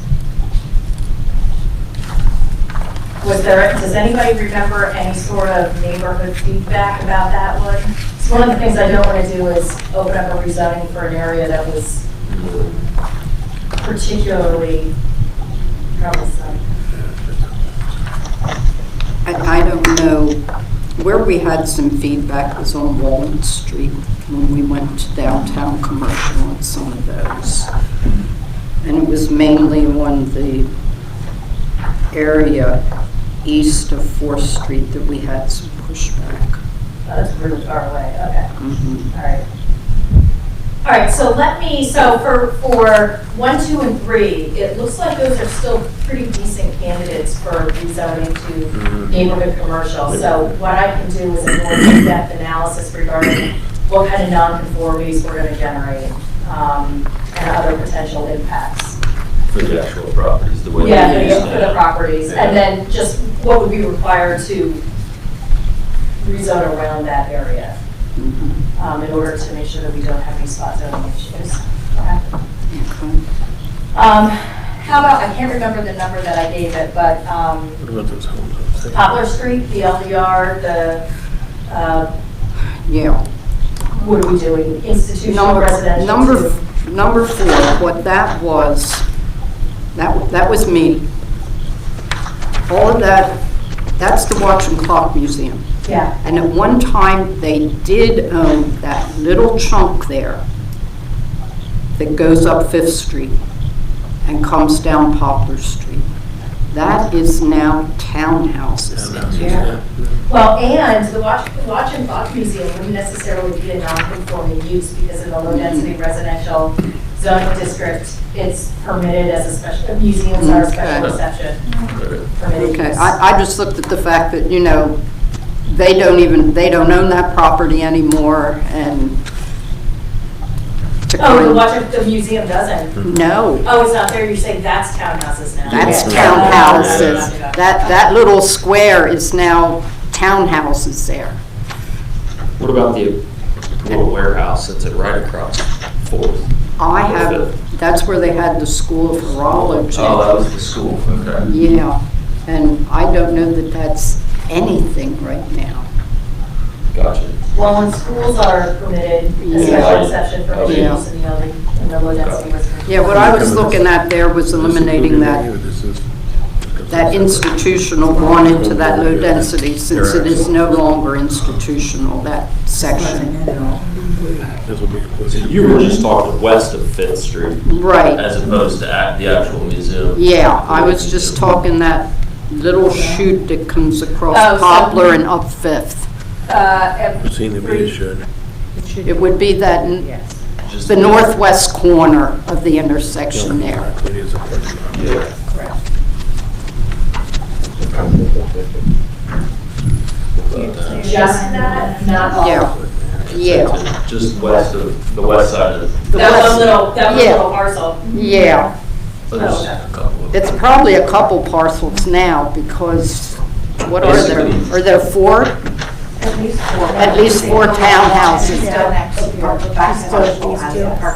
Was there, does anybody remember any sort of neighborhood feedback about that one? It's one of the things I don't want to do is open up a rezoning for an area that was particularly troublesome. I don't know, where we had some feedback was on Walnut Street when we went to downtown commercial on some of those. And it was mainly on the area east of 4th Street that we had some pushback. Oh, that's really far away, okay. Mhm. All right. All right, so for 1, 2, and 3, it looks like those are still pretty decent candidates for rezoning to neighborhood commercial. So what I can do is a more in-depth analysis regarding what kind of nonconformities we're going to generate and other potential impacts. For the actual properties, the way Yeah, they use for the properties, Yeah. and then just what would be required to rezone around that area in order to make sure that we don't have any spot zoning issues. Okay. How about, I can't remember the number that I gave it, but What about those homes? Poplar Street, the LDR, Yeah. what are we doing? Institutional residential. Number 4, what that was, that was me. All of that, that's the Watch and Clock Museum. Yeah. And at one time, they did own that little chunk there that goes up 5th Street and comes down Poplar Street. That is now townhouses. Yeah. Well, and the Watch and Clock Museum wouldn't necessarily be a non-conforming use because in a low-density residential zoning district, it's permitted as a special, museums are a special Okay. exception. Permitted Okay, use. I just looked at the fact that, you know, they don't own that property anymore, and to Oh, the museum doesn't? No, Oh, it's not there, you're saying that's townhouses now? that's Yeah. townhouses. Yeah. That little square is now townhouses there. What about the little warehouse that's right across 4th? That's where they had the School of Horology. Oh, that was the school, okay. Yeah, and I don't know that that's anything right now. Gotcha. Well, when schools are permitted, a Yeah. special exception for Yeah. use in the low density residential. Yeah, what I was looking at there was eliminating that institutional going into that low density, since it is no longer institutional, that section. So you were just talking west of 5th Street Right, as opposed to the actual museum? yeah, I was just talking that little chute that comes across Oh, so- Poplar and up 5th. Seen the media should. It would be that, Just the northwest corner of the intersection there. Yeah. Just that, not all? Yeah, yeah, Just west of, the west side of. That one little Yeah. parcel. yeah. There's Oh, okay. a couple of- It's probably a couple parcels now, because what are there? Basically- Are there 4? At least 4 townhouses.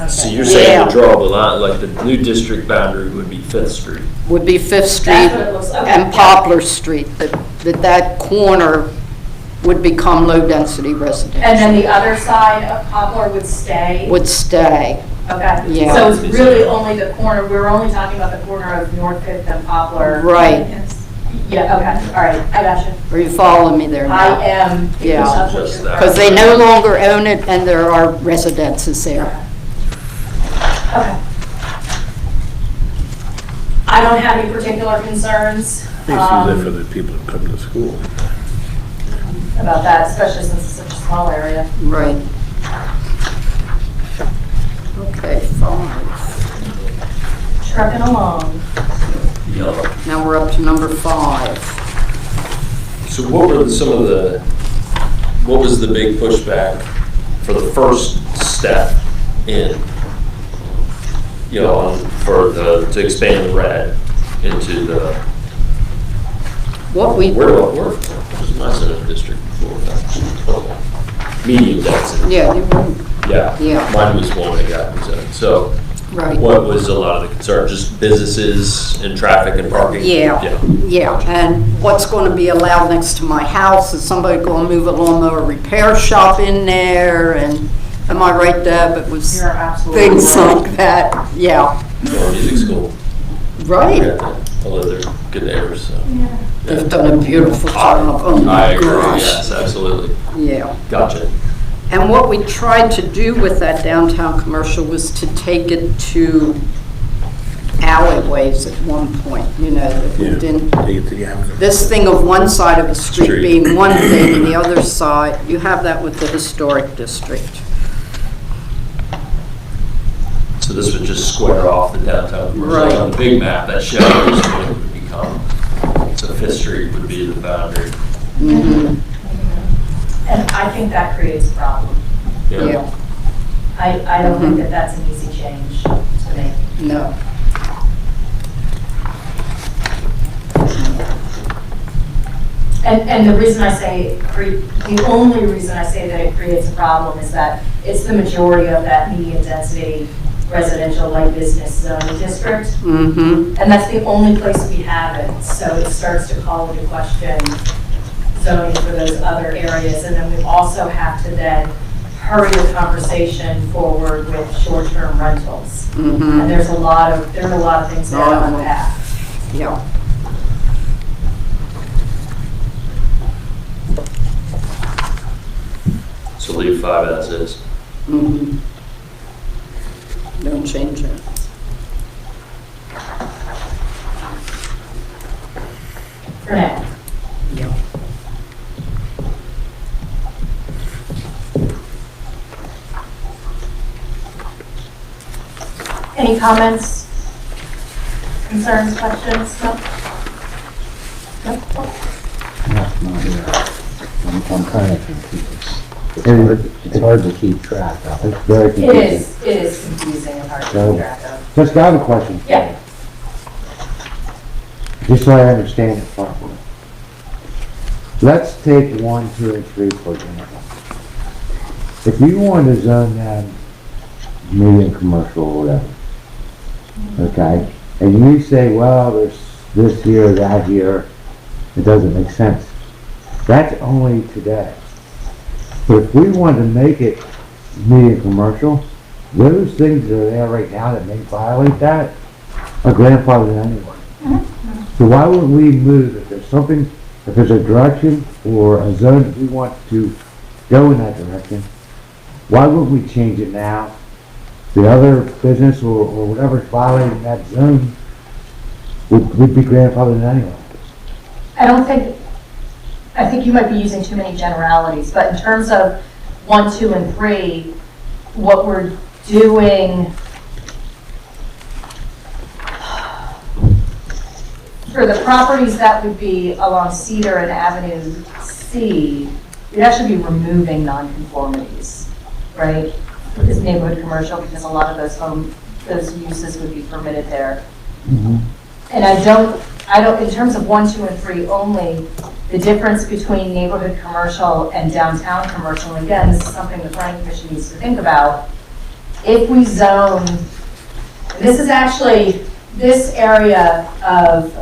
So you're saying Yeah. to draw the line, like the new district boundary would be 5th Street? Would be 5th Street That's what it looks like. and Poplar Street, that corner would become low-density And residential, then the other side of Poplar would stay? would stay. Okay. Yeah. So it's really only the corner, we're only talking about the corner of North Fifth and Poplar? Right. Yeah, okay, all right, I got you. Are you following me there I now? am. Yeah. That's what Just you're- that. Because they no longer own it, and there are residences there. Okay. I don't have any particular concerns They use that for the people who come to school. about that, especially since it's such a small area. Right. Okay, 5. Trucking along. Now we're up to number 5. So what were some of what was the big pushback for the first step in, to expand the red into the, What we, where was my Senate district before? Okay. Medium density, yeah, you were- yeah. Yeah. Mine was one that got presented. So right. what was a lot of the concern? Just businesses and traffic and parking? Yeah, yeah, and what's going to be allowed next to my house, is somebody going to move a lawnmower repair shop in there, and, am I right, Deb? It was You're absolutely things right. like that, yeah. Or music school? Right, I live there, good neighbors, so. they've done a beautiful job, oh I my agree, gosh. yes, absolutely. Yeah, Gotcha. and what we tried to do with that downtown commercial was to take it to alleyways at one point, that we Yeah. didn't. Take it to the avenue. This thing of one side of the street Street. being one thing and the other side, you have that with the historic district. So this would just square off the downtown commercial. Right. On the big map, that shadow is what it would become. So Fifth Street would be the boundary. Mhm. And I think that creates a problem. Yeah, I don't think that that's an easy change to make. no. And the reason I say, the only reason I say that it creates a problem is that it's the majority of that medium density residential light business zoning district. Mm-hmm. And that's the only place we have it, so it starts to call into question zoning for those other areas. And then we also have to then hurry the conversation forward with short-term rentals. Mm-hmm. And there are a lot of things that are unpacked. Yeah. So leave 5 as is. Mm-hmm. Don't change it. For now. Yeah. Any comments, concerns, questions? No? No? I'm kind of confused. It's hard to keep track of. It's very confusing. It is confusing and hard to So- keep track of. Just got a question. Yeah. Just so I understand it properly. Let's take 1, 2, and 3 for example. If you want to zone them medium commercial or whatever, okay, and you say, well, there's this here, that here, it doesn't make sense. That's only today. But if we want to make it medium commercial, those things that are there right now that may violate that are grandfathered anyway. So why wouldn't we move if there's something, if there's a direction or a zone that we want to go in that direction, why wouldn't we change it now? The other business or whatever's violating that zone would be grandfathered anyway. I think you might be using too many generalities, but in terms of 1, 2, and 3, what we're doing for the properties that would be along Cedar and Avenue C, we'd actually be removing nonconformities, right? This neighborhood commercial, because a lot of those uses would be permitted there. And I don't, in terms of 1, 2, and 3 only, the difference between neighborhood commercial and downtown commercial, and again, this is something the planning commission needs to think about. If we zone, this is actually, this area of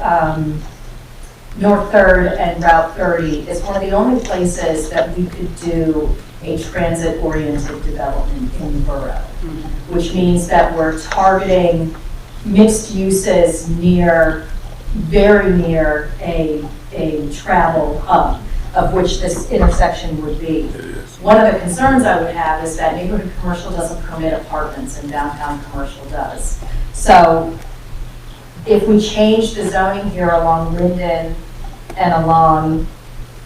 North 3rd and Route 30 is one of the only places that we could do a transit-oriented development in the borough, which means that we're targeting mixed uses very near a travel hub, of which this intersection would be. One of the concerns I would have is that neighborhood commercial doesn't permit apartments and downtown commercial does. So if we change the zoning here along Linden and along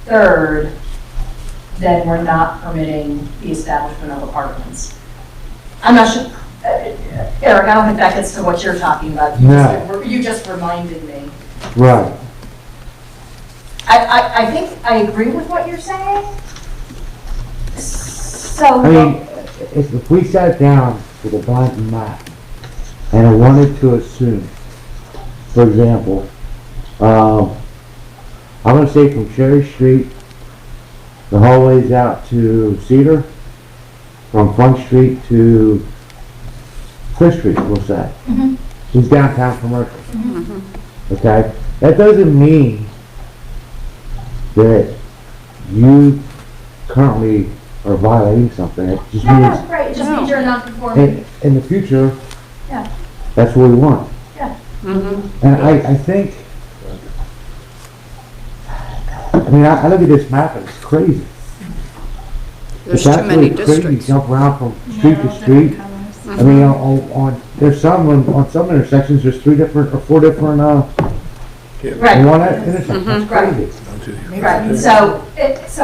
3rd, then we're not permitting the establishment of apartments. I'm not sure, Eric, I don't think that gets to what you're talking about. You just reminded me. Right. I think I agree with what you're saying. So, I mean, if we sat down with a blank map and I wanted to assume, for example, I'm going to say from Cherry Street, the hallways out to Cedar, from Front Street to Fifth Street, we'll say. Is downtown commercial. Okay? That doesn't mean that you currently are violating something. It just means right, it just means you're not conforming. in the future, Yeah. that's what we want. Yeah. And I think, I mean, I look at this map and it's crazy. There's It's too many absolutely crazy. You districts. jump around from street to street. I mean, there's some, on some intersections, there's 3 different or 4 different, Right. one intersection. That's crazy. Right, so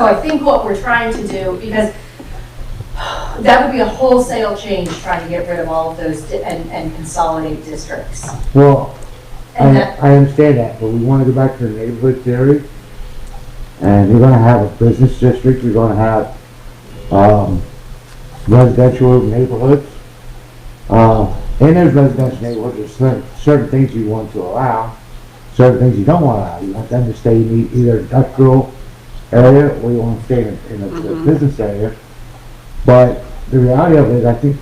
I think what we're trying to do, because that would be a wholesale change, trying to get rid of all of those and consolidate districts. Well, And I that, understand that, but we want to go back to the neighborhood theory. And you're gonna have a business district, you're gonna have, residential neighborhoods. In those residential neighborhoods, there's certain things you want to allow, certain things you don't want to allow. You want them to stay in either industrial area, or you want to stay in a business area. But the reality of it is, I think,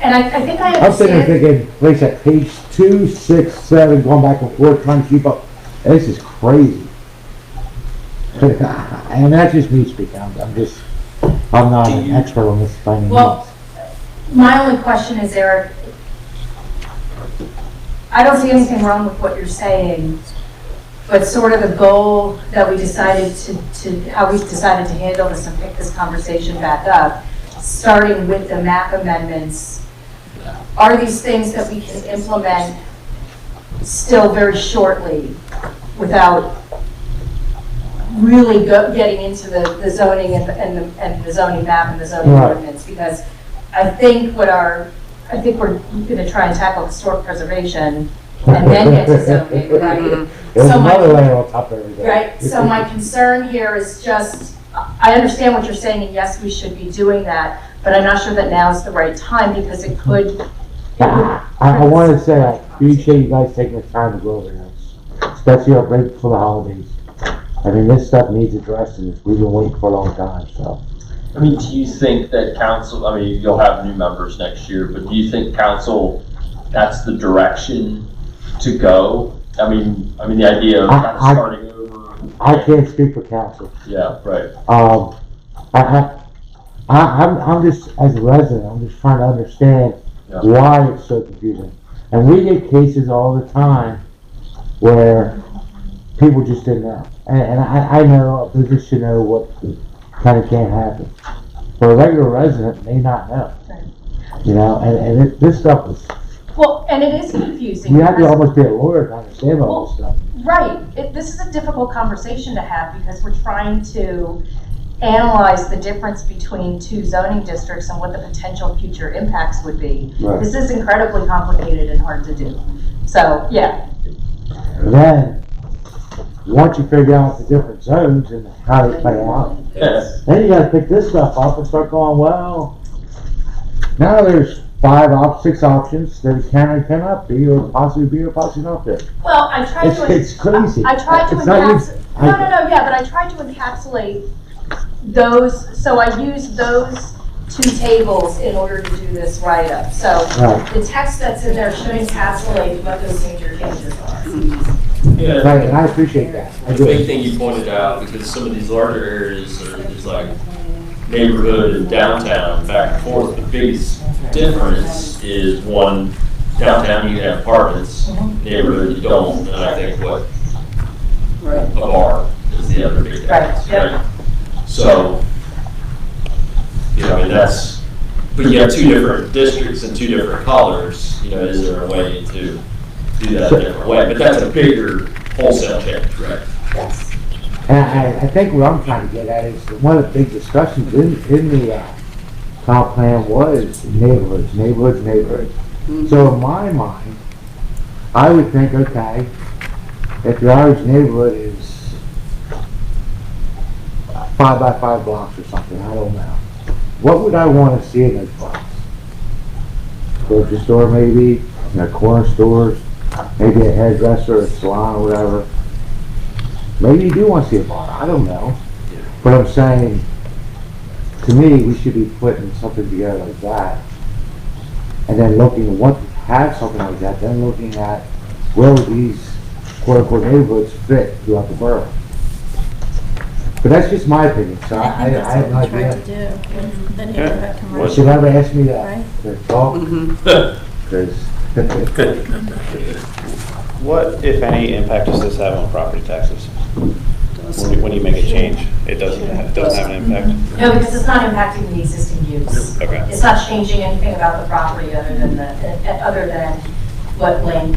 And I think I I'm sitting there understand. thinking, place at page 2, 6, 7, going back and forth, trying to keep up. This is crazy. And that's just me speaking. I'm not an expert on this by any means. Well, my only question is, Eric, I don't see anything wrong with what you're saying, but sort of the goal that we decided how we decided to handle this and pick this conversation back up, starting with the map amendments, are these things that we can implement still very shortly without really getting into the zoning and the zoning map and the zoning Right. ordinance? Because I think we're gonna try and tackle historic preservation and then get to zoning, right? There's So my- another layer on top of everything. Right, so my concern here is just, I understand what you're saying, and yes, we should be doing that, but I'm not sure that now is the right time, because it could. I want to say, I appreciate you guys taking the time to go over this, especially our break for the holidays. I mean, this stuff needs addressing. We've been waiting for a long time, so. I mean, do you think that council, I mean, you'll have new members next year, but do you think council, that's the direction to go? I mean, the idea of kind of starting over. I can't speak for council. Yeah, right. I'm just, as a resident, I'm just trying to understand Yeah. why it's so confusing. And we get cases all the time where people just didn't know. And I know a business should know what kind of can't happen. But a regular resident may not know. You know, and this stuff is, Well, and it is confusing. you have to because- almost be a lawyer to understand all this stuff. Right, this is a difficult conversation to have, because we're trying to analyze the difference between two zoning districts and what the potential future impacts would be. Right. This is incredibly complicated and hard to do. So, yeah, And then, once you figure out the different zones and how they play out, Yes. then you gotta pick this stuff up and start going, well, now there's 6 options that it can or cannot be, or possibly not be. well, I tried to. It's crazy. I tried to It's not even- encapsulate, yeah, but I tried to encapsulate those, so I used those two tables in order to do this write-up. So Right. the text that's in there should encapsulate what those major changes are. Yeah. Right, and I appreciate that. I The big do. thing you pointed out, because some of these larger areas are just like neighborhood and downtown back and forth, the biggest difference is one, downtown you have apartments, neighborhood you don't, and I think what, a bar is the other big difference, Right, yep. right? So, you know, I mean, that's, but you have two different districts and two different colors, you know, is there a way to do that a different way? But that's a bigger wholesale change, right? And I think what I'm trying to get at is, one of the big discussions in the comp plan was neighborhoods. So in my mind, I would think, okay, if your average neighborhood is 5 by 5 blocks or something, I don't know. What would I want to see in those blocks? Grocery store maybe, corner stores, maybe a hairdresser, a salon or whatever. Maybe you do want to see a bar, I don't know. But I'm saying, to me, we should be putting something together like that. And then looking, once we have something like that, then looking at where would these quote-unquote neighborhoods fit throughout the borough. But that's just my opinion, so I I think that's have no what we tried idea. to do with the neighborhood commercial. Should never ask me Right. to talk, because What, if any, impact does this have on property taxes? When you make a change, it doesn't have an impact? No, because it's not impacting the existing use. Okay. It's not changing anything about the property other than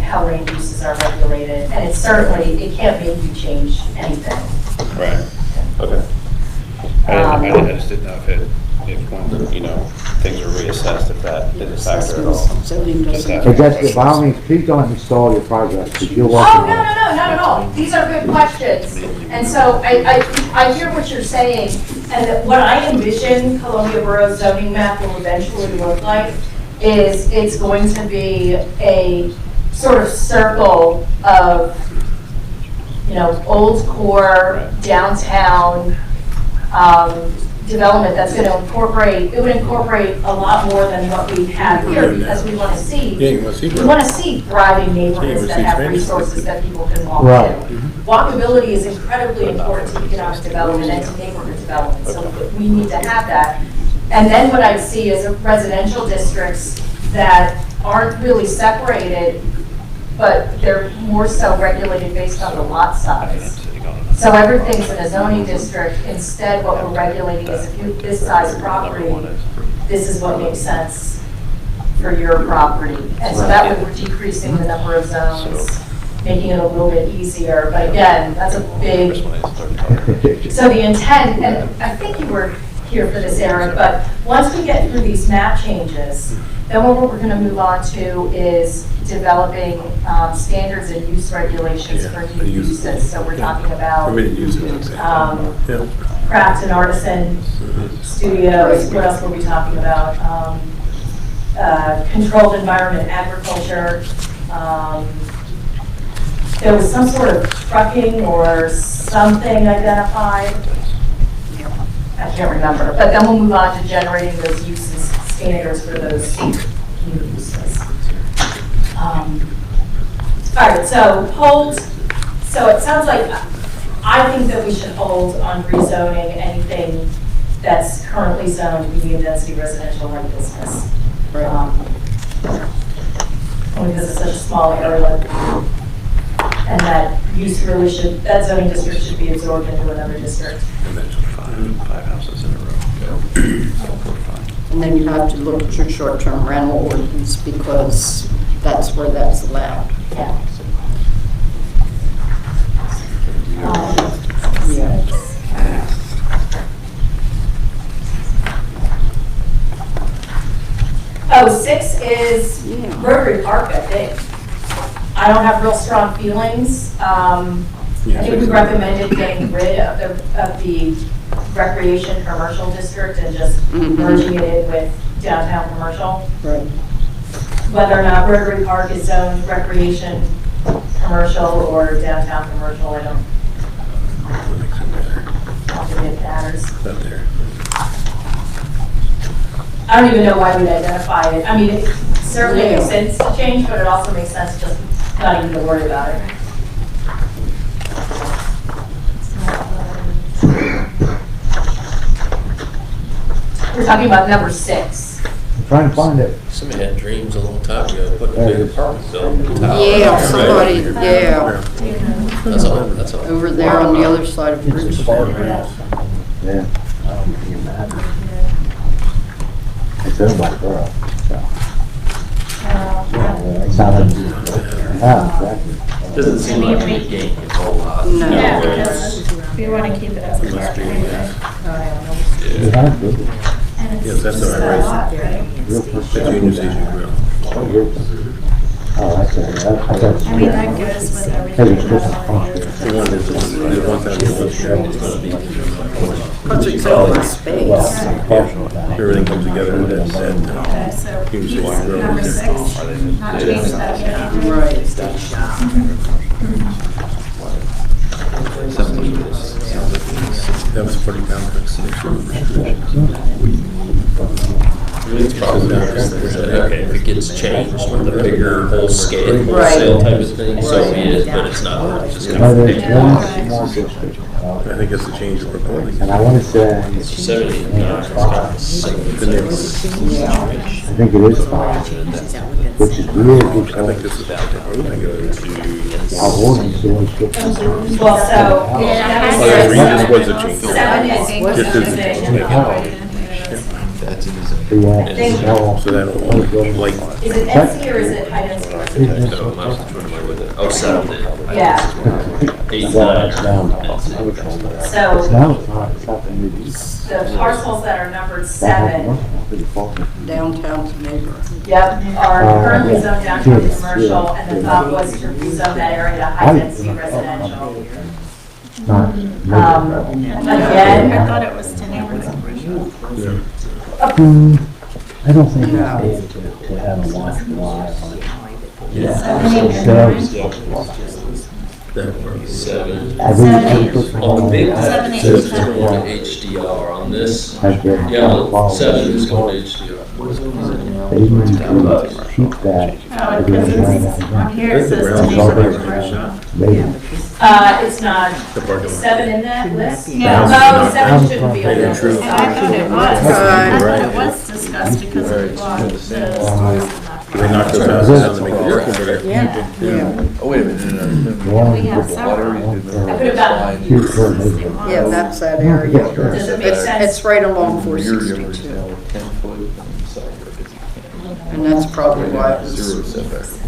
how land uses are regulated. And it's certainly, it can't make you change anything. Right, okay. I just didn't know if when, you know, things are reassessed, if that is a factor at all. Zoning Just doesn't. have- But that's, by all means, please don't install your progress, because you're Oh, working no, on it. not at all. These are good questions. And so I hear what you're saying, and that what I envision Columbia Borough's zoning map will eventually look like is it's going to be a sort of circle of old core downtown development that's going to incorporate, it would incorporate a lot more than what we have here, because we want to see, Yeah, you want to see we growth. want to see thriving neighborhoods Yeah, that we have see resources that people can walk Right. to. Walkability is incredibly important to economic development and to neighborhood development, so we need to have that. And then what I see is residential districts that aren't really separated, but they're more so regulated based on the lot size. So everything's in a zoning district. Instead, what we're regulating is if you have this size property, this is what makes sense for your property. And so that way we're decreasing the number of zones, making it a little bit easier. But again, that's a big, so the intent, and I think you were here for this, Eric, but once we get through these map changes, then what we're going to move on to is developing standards and use regulations for new uses. So we're talking about Permitted uses. Yeah. craft and artisan studios. What else were we talking about? Controlled environment agriculture. There was some sort of trucking or something identified. I can't remember. But then we'll move on to generating those uses standards for those new uses. All right, so hold. So it sounds like I think that we should hold on rezoning anything that's currently zoned medium density residential light business. Only because it's such a small area. And that use really should, that zoning district should be absorbed into another district. Five houses in a row. And then you have to look at your short-term rental ordinance because that's where that's allowed. Yeah. Oh, 6 is Rotary Park, I think. I don't have real strong feelings. I think we recommended getting rid of the recreation commercial district and just merging it in with downtown commercial. Right. Whether or not Rotary Park is zoned recreation commercial or downtown commercial, I don't think it matters. Up there. I don't even know why we'd identify it. I mean, it certainly makes sense to change, but it also makes sense just not even to worry about it. We're talking about number 6. I'm trying to find it. Somebody had dreams a long time ago, putting a big apartment building. Yeah, somebody, yeah, That's all, that's all. over there on the other side of Bridge Street. Yeah. I don't think it matters. It's owned by the borough, so. It's not exactly. Doesn't seem like a big game, it's a whole lot. No. Yeah, because we want to keep it as a park anyway. It has to. Yes, that's all right. Real The quick. junior station grill. Oh, that's it. I thought. I mean, that goes with Maybe everything. it's just function. The one that's, the one Because it's open space. everything comes together with that set. Okay, so Junior station grill. number 6, not change that again. Right. That was 40 pound. It's probably okay, if it gets changed with a bigger whole scale, Right. wholesale type of thing, so be it, but it's not just Oh, gonna there's be one small district. I think it's the change we're calling. And I want to say, 70, no, it's got 70. I think it is 5, which is weird I think because this is, I think it is. our ordinance always gets. Well, so. Oh, that's right, this was a change. 7 is. Just as- That's in the zone. Yeah. So that'll, like, Is it NC or is it high density residential? Oh, 7. Yeah. 8, Well, 9. So now it's not, it's not the new use. the parcels that are numbered That 7, was pretty far. Downtown neighborhood. yep, are currently zoned downtown Yes, commercial, yeah, and the yeah. thought was to rezone that area to high density residential. Not. Again, I thought it was to neighborhood. I don't think it's able to have a watch live on it. Yeah. So, 7. Seven. On big Seven, package, eight, it's seven. going to HDR. On this, Has been yeah, look, followed. 7 is going to HDR. They need to keep that. Oh, because it's, on here it says to be commercial. They- It's not, is 7 in that list? Yeah. Oh, 7 shouldn't be on that list. And I thought it was, I thought it was discussed because of the block, the stores and They knocked those houses down to make it work over there. Yeah, Oh, wait a minute, One We have for- several. one for- I could have gotten two for maybe. yeah, that's that area. Does it make It's- sense? It's right along 462, and that's probably why it was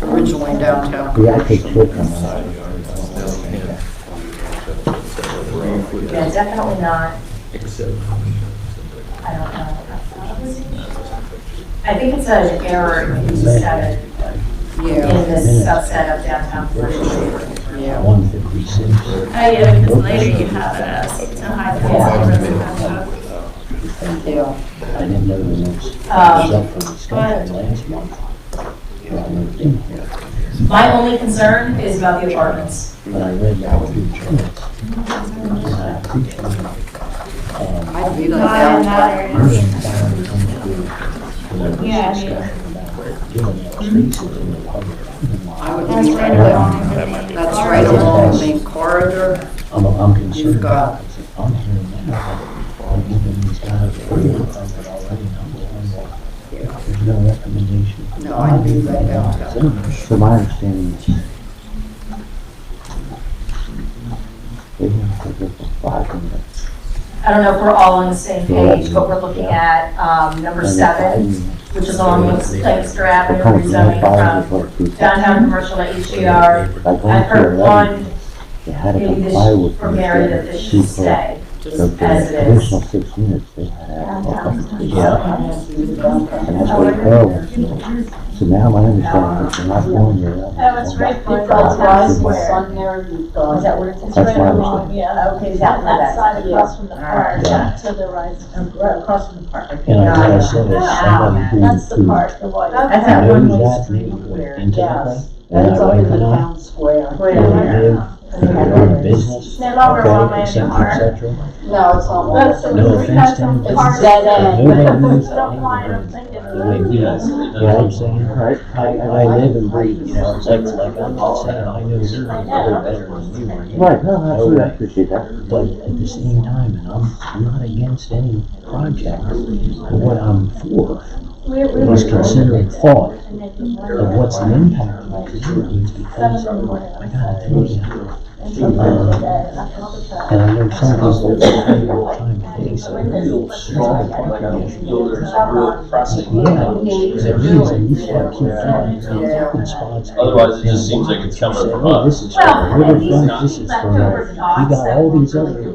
originally downtown. Yeah, I could click on that. Yeah, definitely not. I don't know. I think it's an error in the 7 in Yeah, this subset of downtown Fort. yeah. 156. Oh, yeah, because later you have it as to high density residential. Yeah. I didn't know the next Um, stuff for discussion last month. My only concern is about the apartments. But I read that with two charts. I'd be like Not in that downtown. area. Yeah, I would That's be right right along. That's right along the main corridor. I'm concerned. You've got- I'm hearing that. I'm giving these guys a permit already. There's no recommendation. No, I'd be right downtown. From my understanding, they want to take it for 5 minutes. I don't know if we're all on the same page, but we're looking at number 7, which is along Lancaster Avenue, rezoning from downtown commercial to HDR. I've heard one, They had to maybe comply this, with. from Mary, that this should stay So for as the it is. additional 6 minutes, they had to have. Yeah. And that's what it was. So now my understanding is they're not going there. Oh, it's right by You've got Town Square. Square. Is that where it's? It's That's right my along, understanding. yeah, okay, that side across from the park, Yeah. to the right, across from the park. And like I said, it's somebody who. That's the park, the white. That's that one-way street into the place. That's up in the town square. Where they live, their business, No longer okay, one way et cetera, anymore. et cetera. No, it's not. That's the- No offense to them. It's dead end. Nobody moves Don't mind, I'm thinking. the way we do. You know what I'm saying? Right. I live and breathe, you know, it's like I'm not saying I know you're better than you are. Right, no, absolutely, I appreciate that. But at the same time, and I'm not against any project, but what I'm for is considering thought of what's the impact of the communities, because I gotta tell you, and I know some people are having a time today, so real strong parking issue. There's a real pressing. Yeah, there is, and you start keep finding these open spots. Otherwise, it just seems like it's coming from Oh, us. this is for riverfront, this is for, you got all these other venues,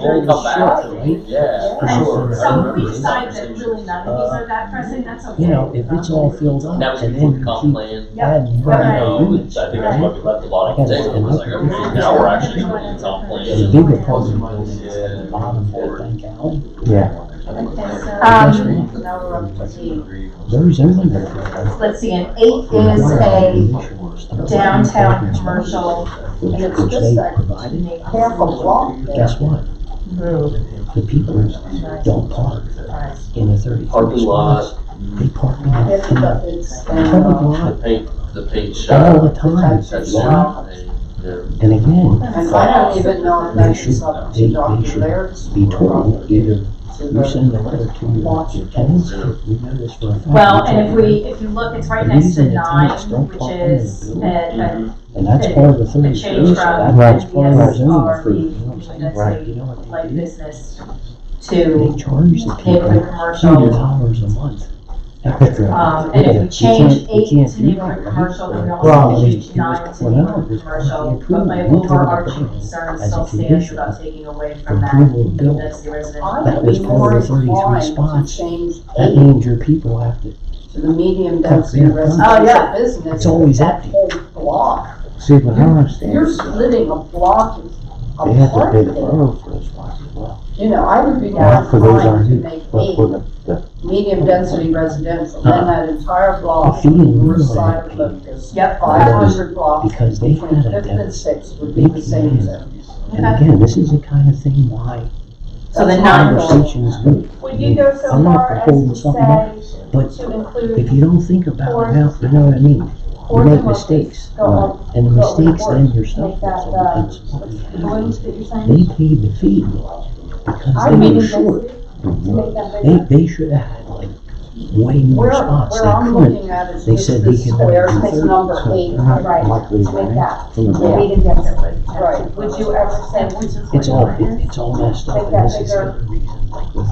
all this shit, right? Yeah, for sure. So we decide that really none of these are that pressing, that's okay. You know, if it's all filled up, That was and before then the you comp keep plan. adding more I units. think that's why we left a lot on the table. It was like, okay, now we're actually doing the comp The plan. big apartment buildings at the bottom of Bank Alley. Yeah. There's only. Let's see, an 8 is a downtown commercial, and it's Which just they a provided. half a block. Guess what? The people don't park in the 30. Parking lot, They park in the public lot the paint all shop. the time. That's Why? it. And again, And I don't even know if they that's should, up they to Dr. should Laird's. be told, either you send a letter to your tenants, we know this for a fact. Well, and if you look, it's right next to Reason the 9, tenants don't which park in is the building. a And that's part of the a 30. change from That's part of our zoning NBSRB, for, you know what I'm saying? that's Right, you know what like they do? business, They to charge the people neighborhood commercial. $100 a month. Extra. And if we You change can't- 8 you can't to do neighborhood that, right? commercial, then we Well, I also mean, change 9 to well, neighborhood it's commercial. the But my approval. We told overarching the concern as a still stands condition about taking away for from that approval of building. density residential. That was part of the 33 spots. That means your people have to. To the medium Oh, density yeah. residential yeah. business. It's always that empty. whole block. See, but I don't understand. You're splitting a block They have to apart pay the there. borough for those spots as well. You know, I would be Well, more for those inclined aren't to you, make but for 8 the medium-density residential, then that entire block, The fee and north rental side of fee. Locust, Yep. 500 blocks because they between had a 5th and demo. 6th would be the same zone. And again, this is the kind of thing why So the That's nine- conversations do. Would you go so I'm not far for as holding to something back, say, but to include if you don't think about it, you know what I mean? You Fourth make and Locust, mistakes, go up, and the go up mistakes, north, then your make stuff that, gets all the woods that you're saying? They paid the fee because I they mean, were that's short. to make that bigger. They should have had like way more spots. Where I'm They looking couldn't. at is They just said the they could square, only do it's 30. number So 8, they're not right, likely to make to that. from the Yeah. back. Medium density. Right. Would you ever say, It's all messed up, Make and that this is the bigger. other reason, like with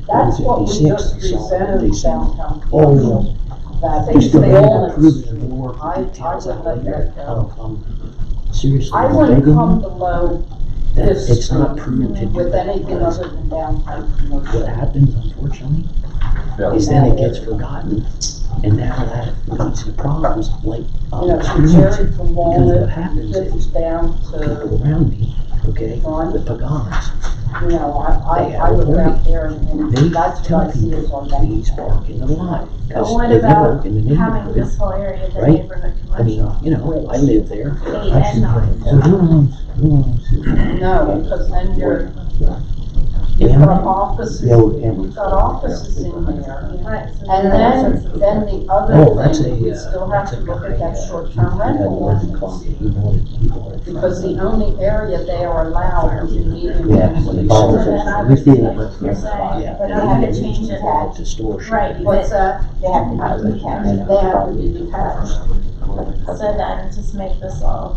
That's what we 156, just they saw, they presented said, downtown. oh, no, That they they still all haven't approved it, we'll work the I details would out let later. that go. Seriously, I I'm wouldn't begging come you, below that this it's not street prudent to do with that, anything because other than downtown commercial. what happens unfortunately is then it gets forgotten, and now that leads to problems like You know, I'm from experiencing. Jerry from Because what Walnut, happens this is is down to, people around me, okay, Ron. the pagans, you know, I look out there and they that's what tell I see is people, on that. please park in the lot. But Because what they about work in the having neighborhood, this whole area, the right? neighborhood I mean, commercial? you know, I live there. Eight and nine. So who owns? No, because then you're, you've And- got offices, Yeah, and- you've got offices in there. Right, so And then the Oh, other that's thing, we a, still have that's to a look guy, at that he short-term had rental one ordinance. Columbia, he bought it from. Because the only area they are allowed is in medium Yeah, density. when they So call then I would see what you're saying, Yeah. but I had to change it. To store. Right, What's that? They have to have the county. They have to be detached. So then just make this all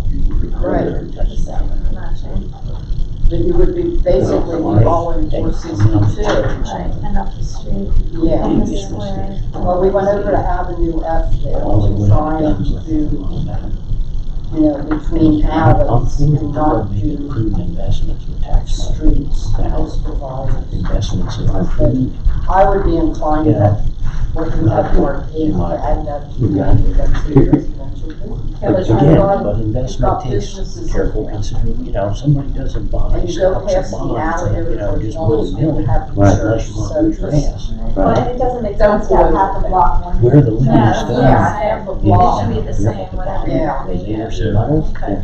Right. the same, matching. Then you would be basically be following 462. Right, and up the street. Yeah. And the square. Well, we went over to Avenue F there, trying to do, you know, between I'm alleys for and not making do prudent investments with tax money. streets, house providers. Investments that are prudent. I would be inclined Yeah. that what you have marked is to add that to Yeah. the residential. But Because again, you've got- but you've investment got takes businesses careful consideration, you know, somebody doesn't buy And you go stocks past and the bonds, alley, you know, there's just one willy nilly. that have the Unless church, you want so to use your just- ass. Well, and it doesn't make sense to have half a block one. Where the limit Yeah, is yeah, done. half a it block. should be the same, whatever. Yeah. Is Anderson Metals? Okay.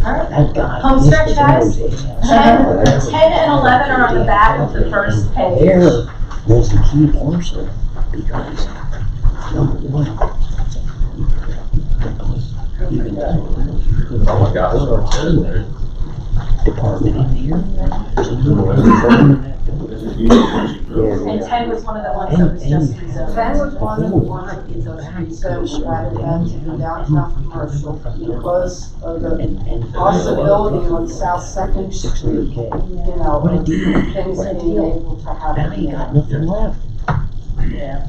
All right. That guy. Home this stretch, was guys. always- 10 and 11 are on the back of the first page. There was the key parcel, because, number one, even though you could Oh my gosh, put our own department in here, so you would have to open that door. And 10 was one of the ones that was just rezoned. That was one of the ones that was just rezoned, added that to the downtown commercial because of the And possibility on South Second Street, 600K. you know, What a of deal. things What a being deal. able to happen. Now you got nothing left. Yeah.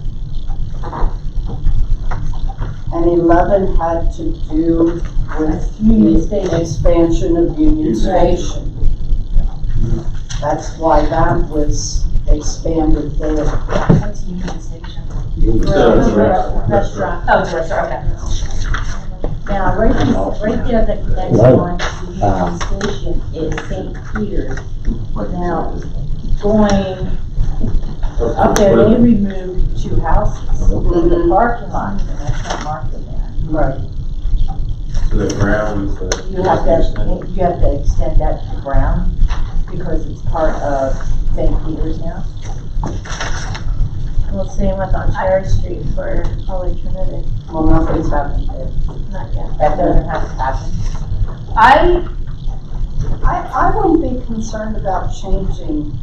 And 11 had to do with the expansion of Union Station. That's why that was expanded there. That's Union Station. Restaurant. Oh, it's a restaurant, okay. Now, right there, the next Hello. one, the Union Station is St. Peter's. Now, going up there, they removed 2 houses in the parking lot, and that's not marked in there. Right. The ground. You have to extend that to the ground, because it's part of St. Peter's now. We'll see what's on Cherry Street for Holy Trinity. Well, nothing's happened there. Not yet. That doesn't have to happen. I wouldn't be concerned about changing,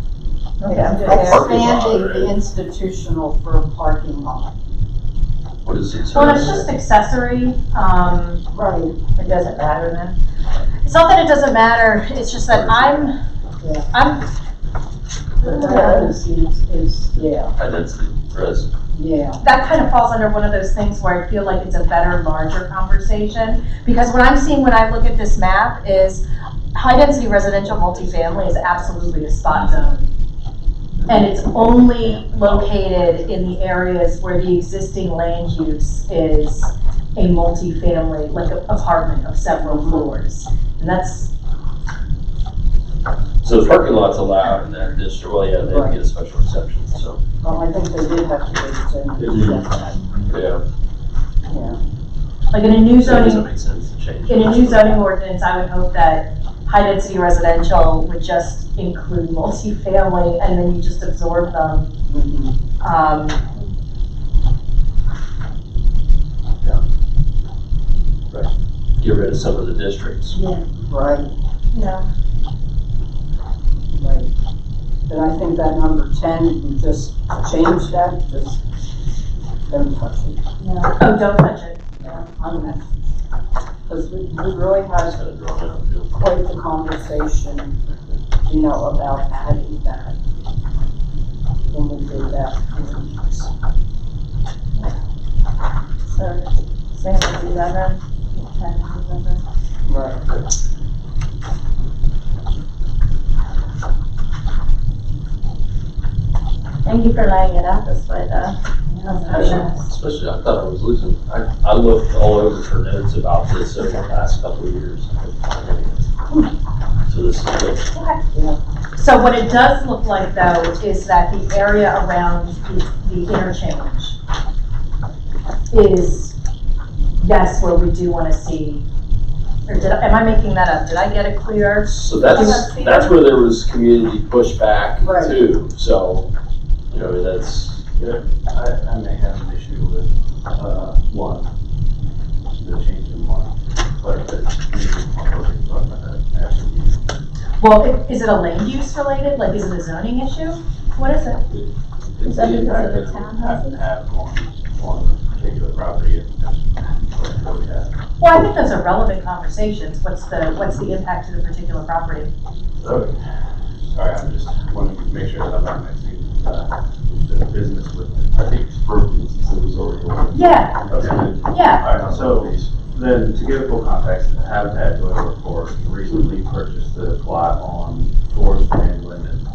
Okay, I'm just expanding the institutional for a parking lot. What is it? Well, it's just accessory, Right. it doesn't matter then. It's not that it doesn't matter, it's just that But that is, yeah, Identity, res. yeah. that kind of falls under one of those things where I feel like it's a better, larger conversation. Because what I'm seeing when I look at this map is high-density residential multifamily is absolutely a spot zone. And it's only located in the areas where the existing land use is a multifamily, like an apartment of several floors. And that's, So the parking lot's allowed in that district, well, yeah, they didn't get a special exception, so. Well, I think they did have to do it. Yeah. Yeah. Like in a new So it doesn't zoning, make sense to change. in a new zoning ordinance, I would hope that high-density residential would just include multifamily, and then you just absorb them. Right. Get rid of some of the districts. Right, Yeah. right. But I think that number 10, you just change that, just don't touch it. Yeah. Oh, don't touch it. Yeah, on that. Because we really had Kind of drawn out, too. quite the conversation, you know, about adding that when we did that. So, same as 11, 10, 11. Right. Thank you for laying it out this way, though. Especially, I thought I was losing, I looked all over for notes about this over the last couple of years. So this is good. So what it does look like, though, is that the area around the interchange is, yes, where we do want to see, or am I making that up? Did I get it clear? So that's where there was community pushback Right. too, so, you know, that's, Yeah, I may have an issue with, one, the change in one, but maybe talk about that after you. Well, is it a land use related? Like, is it a zoning issue? What is it? Is that because of the Have to townhouses? have on particular property, and that's what we have. Well, I think those are relevant conversations. What's the impact to the particular property? So, sorry, I'm just wanting to make sure that I'm not mixing, the business with, I think it's purpose, so it was already. Yeah. Okay. Yeah. All right, so then to give it full context, Habitat Toilet Report recently purchased the plot on Forest and Linden.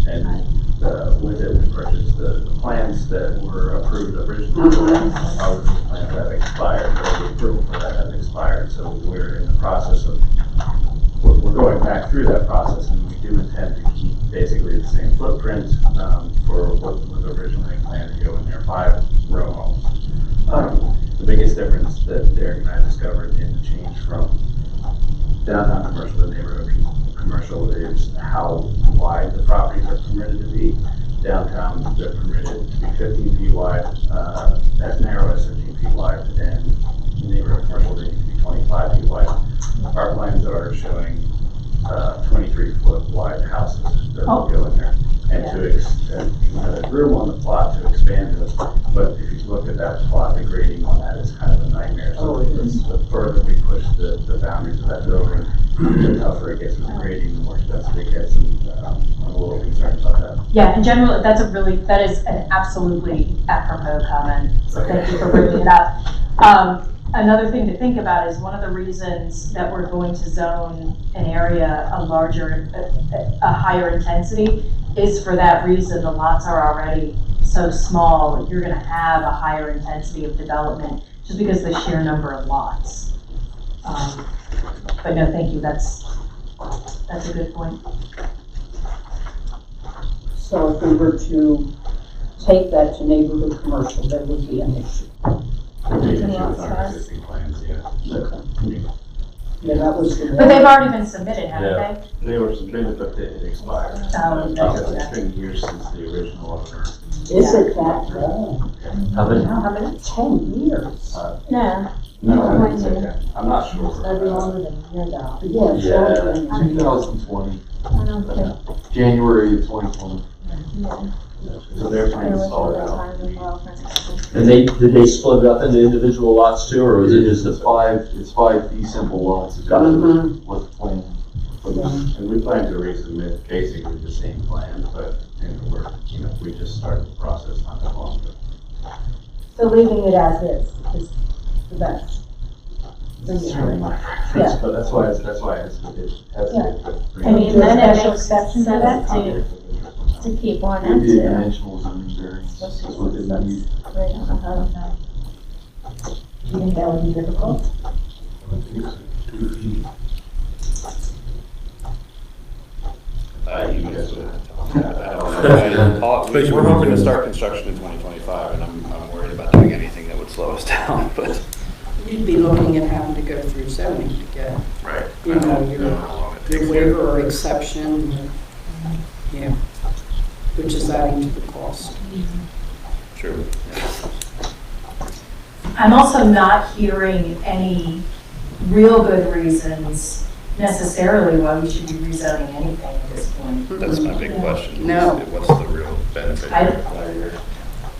And with it, we purchased the plans that were approved originally. Our original plans have expired, or the approval for that has expired, so we're in the process of, we're going back through that process, and we do intend to keep basically the same footprint for what was originally planned to go in there, 5 row homes. The biggest difference that Derek and I discovered in the change from downtown commercial to neighborhood commercial is how wide the properties are permitted to be. Downtown, they're permitted to be 15 feet wide, as narrow as 15 feet wide, and neighborhood commercial, they need to be 25 feet wide. Our plans are showing 23-foot wide houses that will go in there. And to extend, there's room on the plot to expand it, but if you look at that plot, the grading on that is kind of a nightmare. So the further we push the boundaries of that building, the tougher it gets with the grading, the more expensive it gets, and I'm a little concerned about that. Yeah, in general, that is an absolutely apropos comment. So thank you for bringing it up. Another thing to think about is one of the reasons that we're going to zone an area a higher intensity is for that reason. The lots are already so small, you're gonna have a higher intensity of development just because of the sheer number of lots. But no, thank you, that's a good point. So if we were to take that to neighborhood commercial, there would be an issue. Existing plans, yeah. Yeah, that was the. But they've already been submitted, haven't they? They were submitted, but it expired. Oh, Because it's been years since the original owner. Is it that long? How many? How many? 10 years. No. No, it's okay. I'm not sure. That'd be longer than a year now. Yes. Yeah, 2020, I don't think. January of 2020. Yeah. So they're It trying to was solve it a out. time as well for example. And did they split it up into individual lots too, or was it just a It's five fee simple lots. Mhm. What's the plan? And we plan to resubmit basically the same plans, but, we just started the process not that long ago. So leaving it as is the best. It's really my Yeah. preference, but that's why I hesitated. I mean, then it makes sense to keep one and Maybe a two. dimensional zoning variance is what they need. I don't know how to. Do you think that would be difficult? 2 feet. We're hoping to start construction in 2025, and I'm worried about doing anything that would slow us down, but. You'd be looking at having to go through zoning to get, Right. you know, your waiver or exception, yeah, which is adding to the cost. True. I'm also not hearing any real good reasons necessarily why we should be rezoning anything at this point. That's my big question. No. What's the real benefit? I-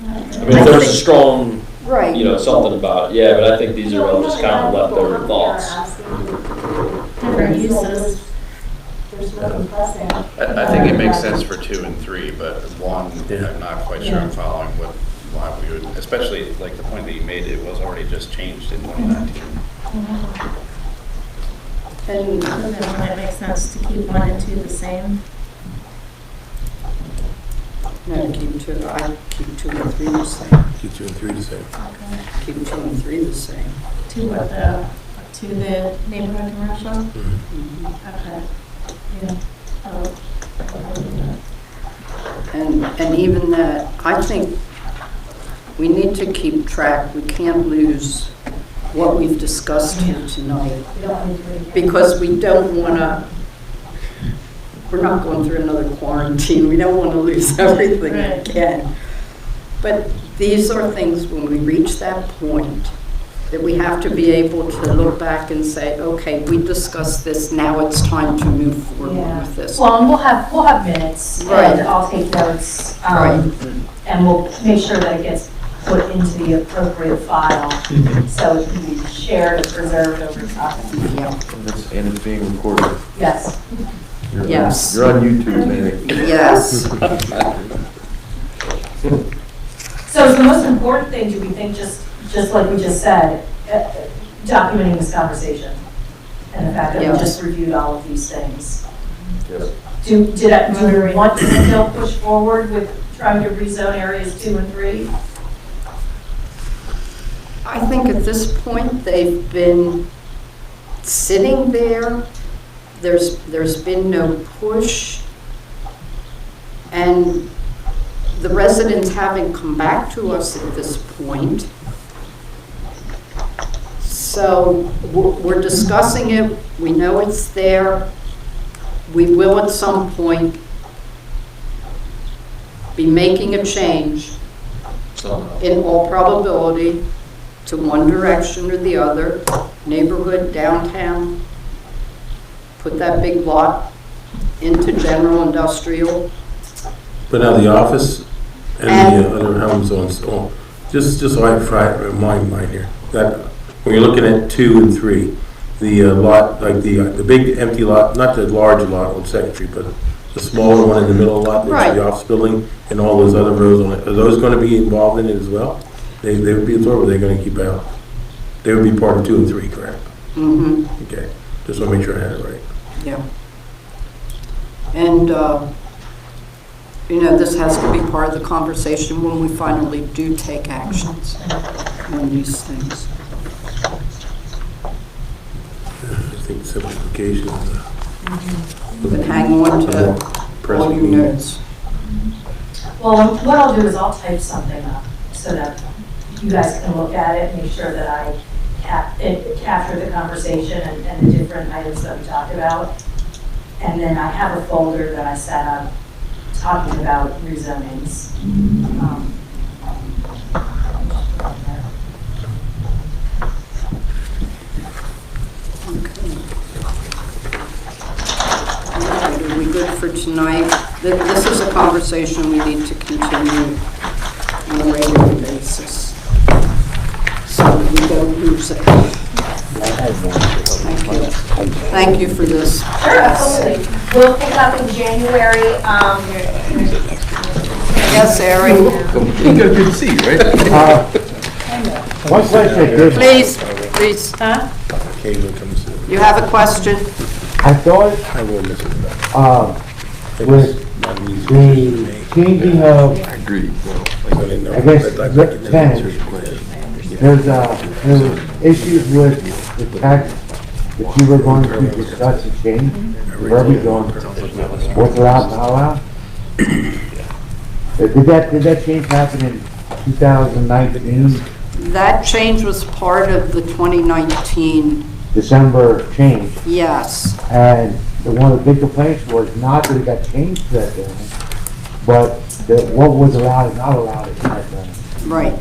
I mean, if there's a strong, Right. you know, something about it, yeah, but I think these are all just kind of leftover thoughts. Different uses. There's nothing pressing. I think it makes sense for 2 and 3, but 1, I'm not quite sure I'm following why we would, especially like the point that you made, it was already just changed in 2019. And Then it might make sense to keep 1 and 2 the same. no, I keep 2 and 3 the same. Keep 2 and 3 the same. Keep 2 and 3 the same. To what to the neighborhood commercial? Okay. Yeah. Oh. And even that, I think we need to keep track. We can't lose what we've discussed here tonight, We don't need to. because we don't want to, we're not going through another quarantine. We don't want to lose everything Right. again. But these are things, when we reach that point, that we have to be able to look back and say, okay, we discussed this, now it's time to move forward Yeah. with this. Well, and we'll have minutes, Right. and I'll take notes, Right. and we'll make sure that it gets put into the appropriate file, so it can be shared and preserved over time. Yeah. And it's being recorded. Yes. Yes. You're on YouTube, Mary. Yes. So is the most important thing, do we think, just like we just said, documenting this conversation? And the fact that we Yes. just reviewed all of these things? Yes. Do we want to still push forward with trying to rezone areas 2 and 3? I think at this point, they've been sitting there. There's been no push. And the residents haven't come back to us at this point. So we're discussing it. We know it's there. We will at some point be making a change, in all probability, to one direction or the other, neighborhood, downtown, put that big lot into general industrial. But now the office and the other homes on, just so I remind mine here, that when you're looking at 2 and 3, the lot, like the big empty lot, not the large lot on Second Street, but the smaller one in the middle lot, that's the office building, and all those other rows on it, are those going to be involved in it as well? They would be absorbed, or they're going to keep out? They would be part of 2 and 3, correct? Mm-hmm. Okay, just want to make sure I had it right. Yeah. And, you know, this has to be part of the conversation when we finally do take actions on these things. I think simplification is But hang on to all your notes. Well, what I'll do is I'll type something up so that you guys can look at it, make sure that I capture the conversation and the different items that we talked about. And then I have a folder that I set up talking about rezonings. Are we good for tonight? This is a conversation we need to continue on a regular basis, so we don't lose it. Thank you. Thank you for this. Sure, absolutely. We'll pick up in January. Yes, Eric? You got a good seat, right? One question I did. Please, please. Caitlin comes in. You have a question? I thought, I will miss it. with the changing of, I agree. I guess, tenants, there's issues with the text that you were going to discuss and change. Where are we going? What's allowed, not allowed? Did that change happen in 2019, That change was part of the 2019, December change? yes. And one of the big complaints was not that it got changed to that building, but that what was allowed and not allowed in that building. Right.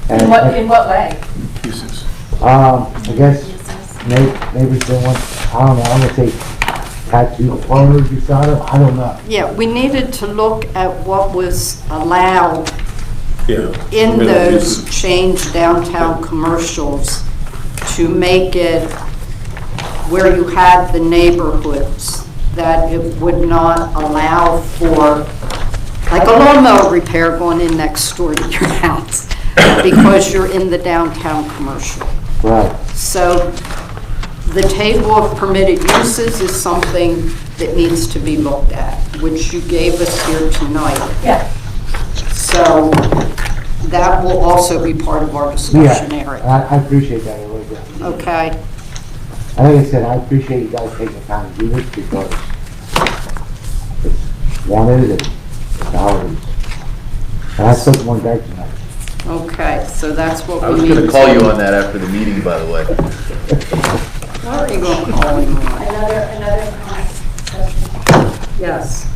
And- In what way? I guess maybe someone, I don't know, I'm gonna say tattoo parlors you saw them, I don't know. Yeah, we needed to look at what was allowed Yeah. in those changed downtown commercials to make it where you had the neighborhoods, that it would not allow for, like a lawnmower repair going in next door to your house, because you're in the downtown commercial. Right. So the table of permitted uses is something that needs to be looked at, which you gave us here tonight. Yeah. So that will also be part of our discussion area. Yeah, I appreciate that, I really do. Okay? And like I said, I appreciate you guys taking the time to do this because it's wanted and it's how it is. And I took one back tonight. Okay, so that's what I we was need. gonna call you on that after the meeting, by the way. Why are you going to call him on? Another Yes.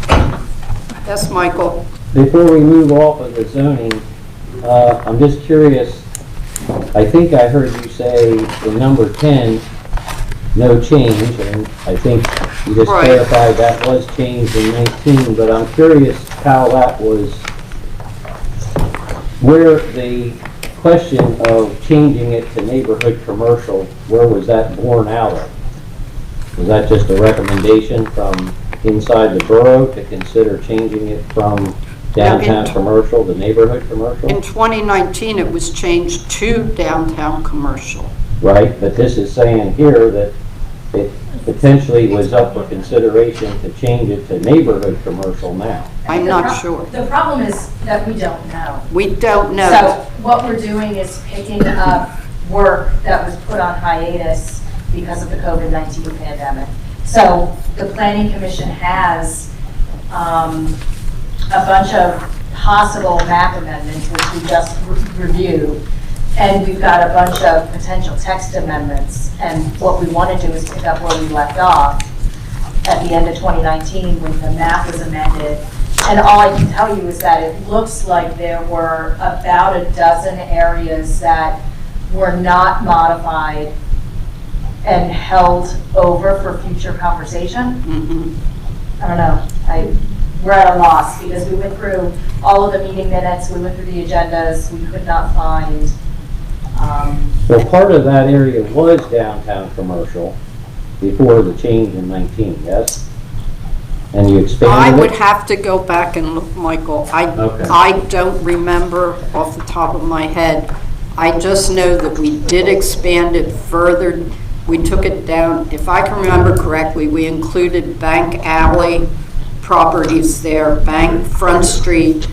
Yes, Michael? Before we move off of the zoning, I'm just curious, I think I heard you say in number 10, no change, and I think you just Right. clarified that was changed in 19, but I'm curious how that was, where the question of changing it to neighborhood commercial, where was that born out of? Was that just a recommendation from inside the borough to consider changing it from downtown commercial to neighborhood commercial? In 2019, it was changed to downtown commercial. Right, but this is saying here that it potentially was up for consideration to change it to neighborhood commercial now. I'm not sure. The problem is that we don't know. We don't know. So what we're doing is picking up work that was put on hiatus because of the COVID-19 pandemic. So the Planning Commission has a bunch of possible map amendments, which we just reviewed, and we've got a bunch of potential text amendments. And what we want to do is pick up where we left off at the end of 2019 when the map was amended. And all I can tell you is that it looks like there were about a dozen areas that were not modified and held over for future conversation. I don't know. We're at a loss because we went through all of the meeting minutes, we went through the agendas, we could not find. Well, part of that area was downtown commercial before the change in 19, yes? And you I expanded would it? have to go back and look, Michael. Okay. I don't remember off the top of my head. I just know that we did expand it further. We took it down, if I can remember correctly, we included Bank Alley properties there, Bank Front Street,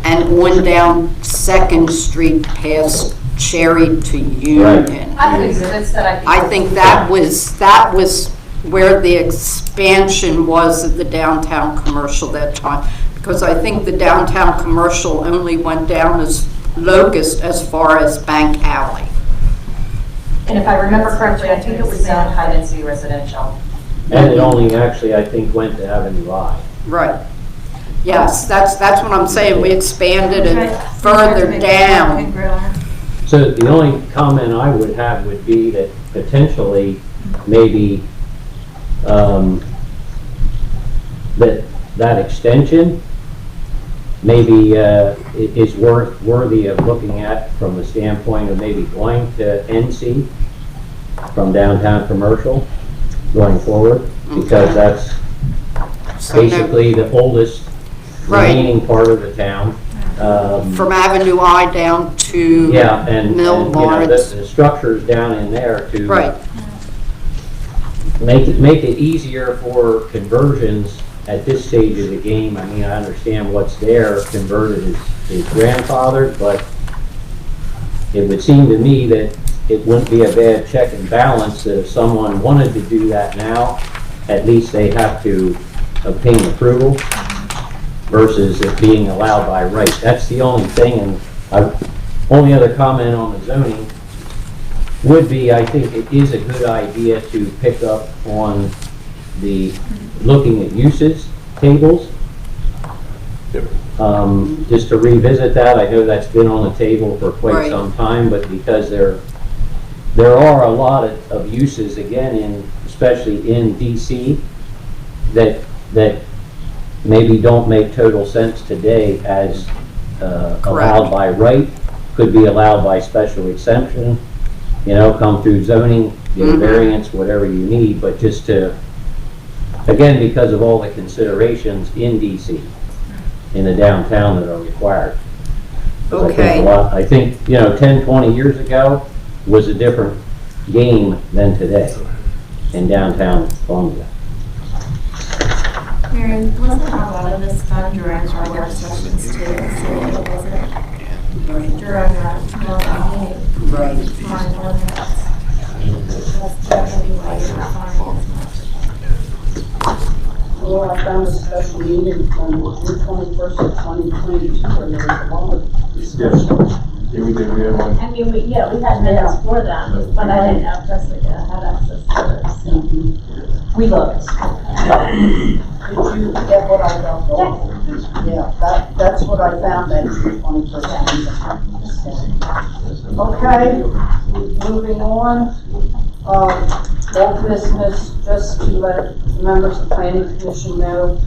and one down Second Street past Cherry to Union. I have exhibits that I think that was where the expansion was of the downtown commercial that time, because I think the downtown commercial only went down as Locust as far as Bank Alley. And if I remember correctly, I think it was zoned high-density residential. And it only actually, I think, went to Avenue I. Right. Yes, that's what I'm saying. We expanded it further down. So the only comment I would have would be that potentially, maybe, that extension maybe is worthy of looking at from the standpoint of maybe going to NC from downtown commercial going forward, because that's basically the oldest remaining part of the town. From Avenue I down to Yeah, and Mill you know, Barnes. the structures down in there to Right. make it easier for conversions at this stage of the game. I mean, I understand what's there converted is grandfathered, but it would seem to me that it wouldn't be a bad check and balance that if someone wanted to do that now, at least they have to obtain approval versus it being allowed by right. That's the only thing, and only other comment on the zoning would be, I think it is a good idea to pick up on the looking at uses tables. Just to revisit that, I know that's been on the table for quite some time, but because there are a lot of uses, again, especially in DC, that maybe don't make total sense today as allowed by right, could be allowed by special exemption, come through zoning, get a variance, whatever you need, but just to, again, because of all the considerations in DC, in the downtown that are required. Okay. I think 10, 20 years ago was a different game than today in downtown Columbia. Mary, wasn't a lot of this done during our work sessions too, so it wasn't during that meeting? Right. That's definitely why you're not finding as much. Well, I found a special meeting on June 21st of 2022, where there was a lot of discussion. Yeah, we did, we had one. I mean, we had minutes for them, but I didn't know Jessica had access to those. We looked. Did you get what I got? Yeah, that's what I found at June 21st. Okay, moving on. Old business, just to let members of the Planning Commission know,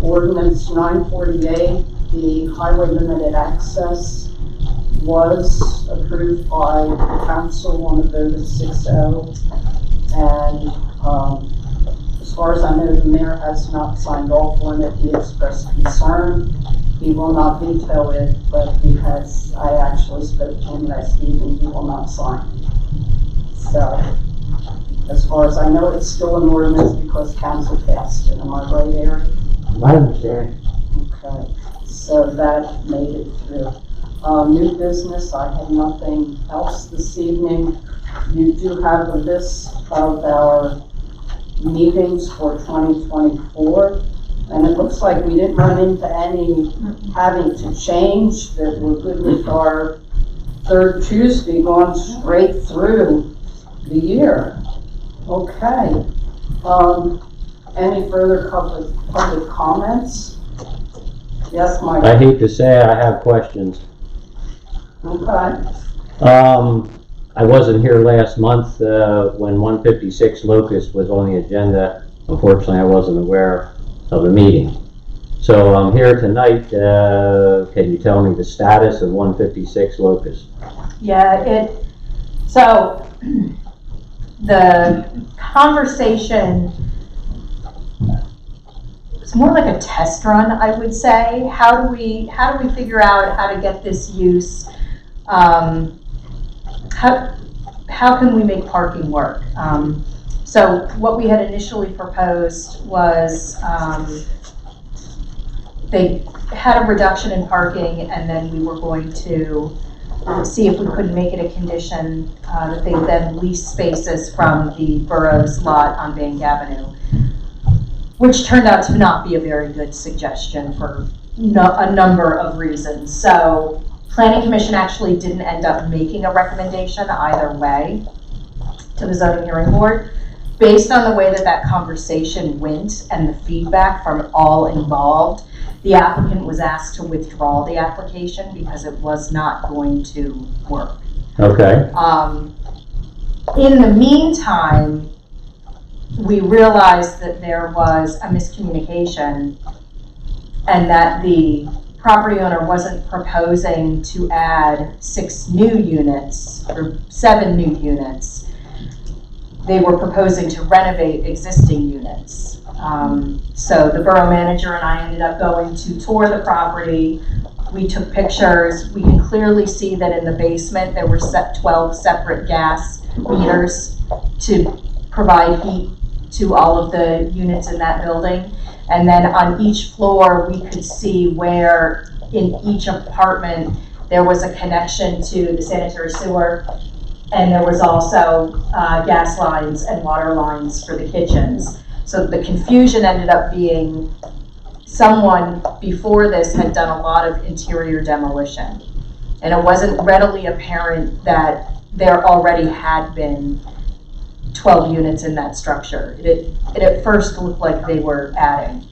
ordinance 948, the highway limited access, was approved by the council on a vote of 6-0. And as far as I know, the mayor has not signed off on it. He expressed concern. He will not veto it, but I actually spoke to him last evening, he will not sign. So, as far as I know, it's still an ordinance because council passed it. Am I right, Eric? I understand. Okay, so that made it through. New business, I have nothing else this evening. You do have a list of our meetings for 2024, and it looks like we didn't run into any having to change, that we're good with our third Tuesday going straight through the year. Okay. Any further public comments? Yes, Mike? I hate to say I have questions. Okay. I wasn't here last month when 156 Locust was on the agenda. Unfortunately, I wasn't aware of the meeting. So I'm here tonight. Can you tell me the status of 156 Locust? Yeah, so the conversation, it's more like a test run, I would say. How do we figure out how to get this use? How can we make parking work? So what we had initially proposed was they had a reduction in parking, and then we were going to see if we could make it a condition that they then lease spaces from the borough's lot on Bank Avenue, which turned out to not be a very good suggestion for a number of reasons. So Planning Commission actually didn't end up making a recommendation either way to the zoning hearing board. Based on the way that conversation went and the feedback from all involved, the applicant was asked to withdraw the application because it was not going to work. Okay. In the meantime, we realized that there was a miscommunication and that the property owner wasn't proposing to add 6 new units or 7 new units. They were proposing to renovate existing units. So the borough manager and I ended up going to tour the property. We took pictures. We can clearly see that in the basement there were 12 separate gas meters to provide heat to all of the units in that building. And then on each floor, we could see where in each apartment there was a connection to the sanitary sewer, and there was also gas lines and water lines for the kitchens. So the confusion ended up being someone before this had done a lot of interior demolition. And it wasn't readily apparent that there already had been 12 units in that structure. It at first looked like they were adding.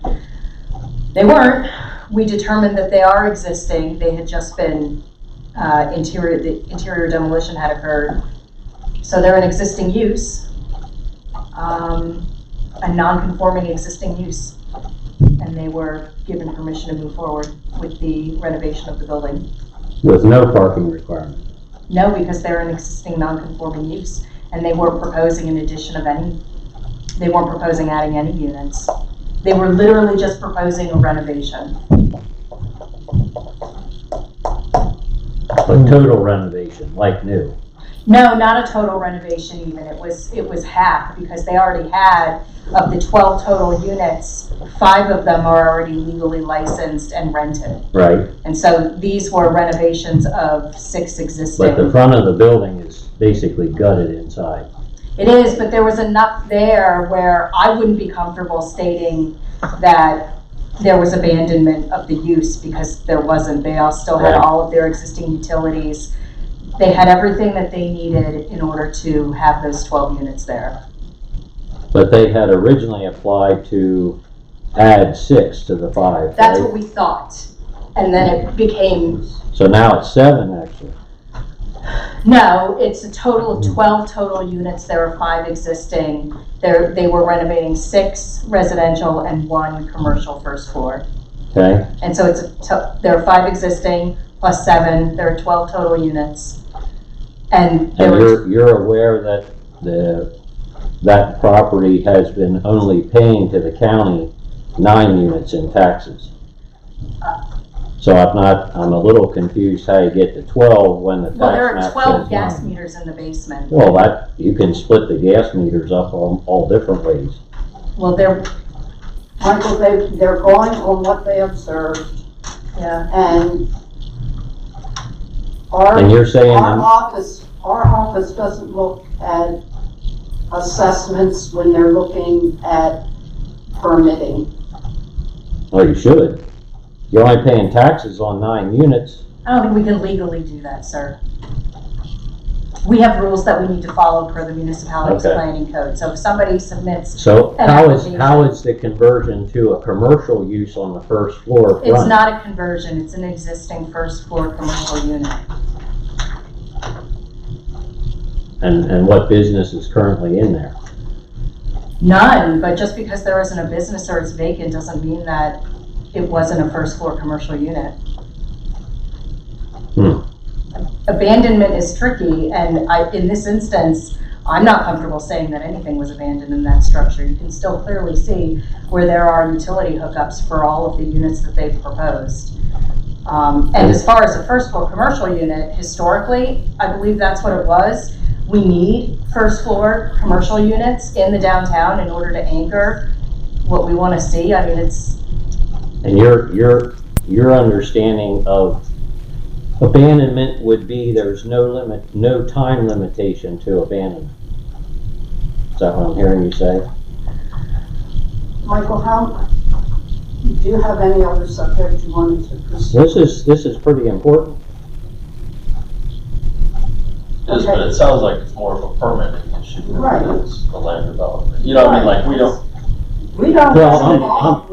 They weren't. We determined that they are existing. They had just been, the interior demolition had occurred. So they're an existing use, a non-conforming existing use. And they were given permission to move forward with the renovation of the building. With no parking requirement. No, because they're an existing non-conforming use, and they weren't proposing an addition of any, they weren't proposing adding any units. They were literally just proposing a renovation. But total renovation, like new. No, not a total renovation even. It was half, because they already had, of the 12 total units, 5 of them are already legally licensed and rented. Right. And so these were renovations of 6 existing. But the front of the building is basically gutted inside. It is, but there was enough there where I wouldn't be comfortable stating that there was abandonment of the use, because there wasn't. They all still had Right. all of their existing utilities. They had everything that they needed in order to have those 12 units there. But they had originally applied to add 6 to the 5, That's right? what we thought. And then it became, So now it's 7, actually. no, it's a total of 12 total units. There are 5 existing. They were renovating 6 residential and 1 commercial first floor. Okay? And so there are 5 existing plus 7. There are 12 total units. And there And was, you're aware that that property has been only paying to the county 9 units in taxes. So I'm a little confused how you get to 12 when the tax well, there are map 12 says gas 9. meters in the basement. Well, you can split the gas meters up all different ways. Well, they're, Michael, they're going on what they observed, yeah. and our And you're saying our office doesn't look at assessments when they're looking at permitting. well, you should. You're only paying taxes on 9 units. I don't think we can legally do that, sir. We have rules that we need to follow per the municipality's Okay. planning code. So if somebody submits, So An how application. is the conversion to a commercial use on the first floor it's front? not a conversion, it's an existing first floor commercial unit. And what business is currently in there? None, but just because there isn't a business or it's vacant doesn't mean that it wasn't a first floor commercial unit. Abandonment is tricky, and in this instance, I'm not comfortable saying that anything was abandoned in that structure. You can still clearly see where there are utility hookups for all of the units that they've proposed. And as far as a first floor commercial unit, historically, I believe that's what it was. We need first floor commercial units in the downtown in order to anchor what we want to see. I mean, it's, And your understanding of abandonment would be there's no time limitation to abandonment. Is that what I'm hearing you say? Michael, do you have any other subject you wanted to pursue? This is pretty important. Yes, but it sounds like it's more of a permitting issue Right. than it's the land development. You know what I mean? Like, we don't. Well,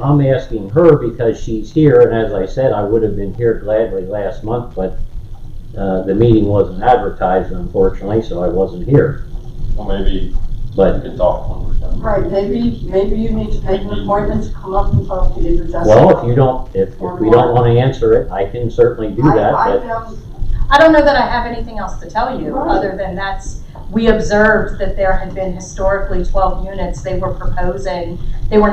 I'm asking her because she's here, and as I said, I would have been here gladly last month, but the meeting wasn't advertised, unfortunately, so I wasn't here. Well, maybe But we can talk when we're done. Right, maybe you need to make an appointment to come up and talk to either Jessica. well, if we don't want to answer it, I can certainly do that. But I don't know that I have anything else to tell you, Right. other than we observed that there had been historically 12 units. They were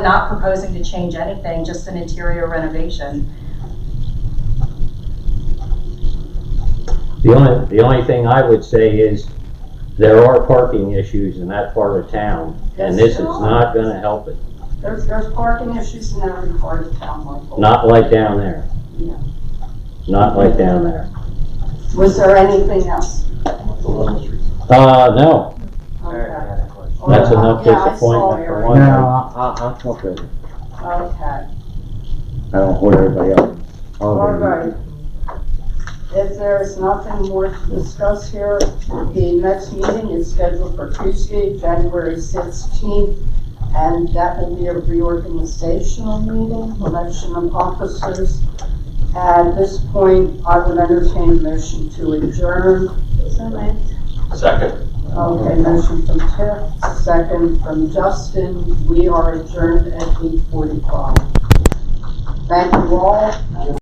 not proposing to change anything, just an interior renovation. the only thing I would say is there are parking issues in that part of town, and this is not going to help it. There's parking issues in every part of town, Michael. Not like down there. Yeah. Not like down there. Was there anything else? No. Okay. That's enough Yeah, I saw disappointment for Eric. one. No, I'm okay with it. Okay, I don't know what everybody else. all right. If there's nothing more to discuss here, the next meeting is scheduled for Tuesday, January 16th, and that will be a reorganizational meeting, election of officers. At this point, I would entertain a motion to adjourn. So moved. Second. Okay, motion from Tiff, second from Justin. We are adjourned at 8:45. Thank you all.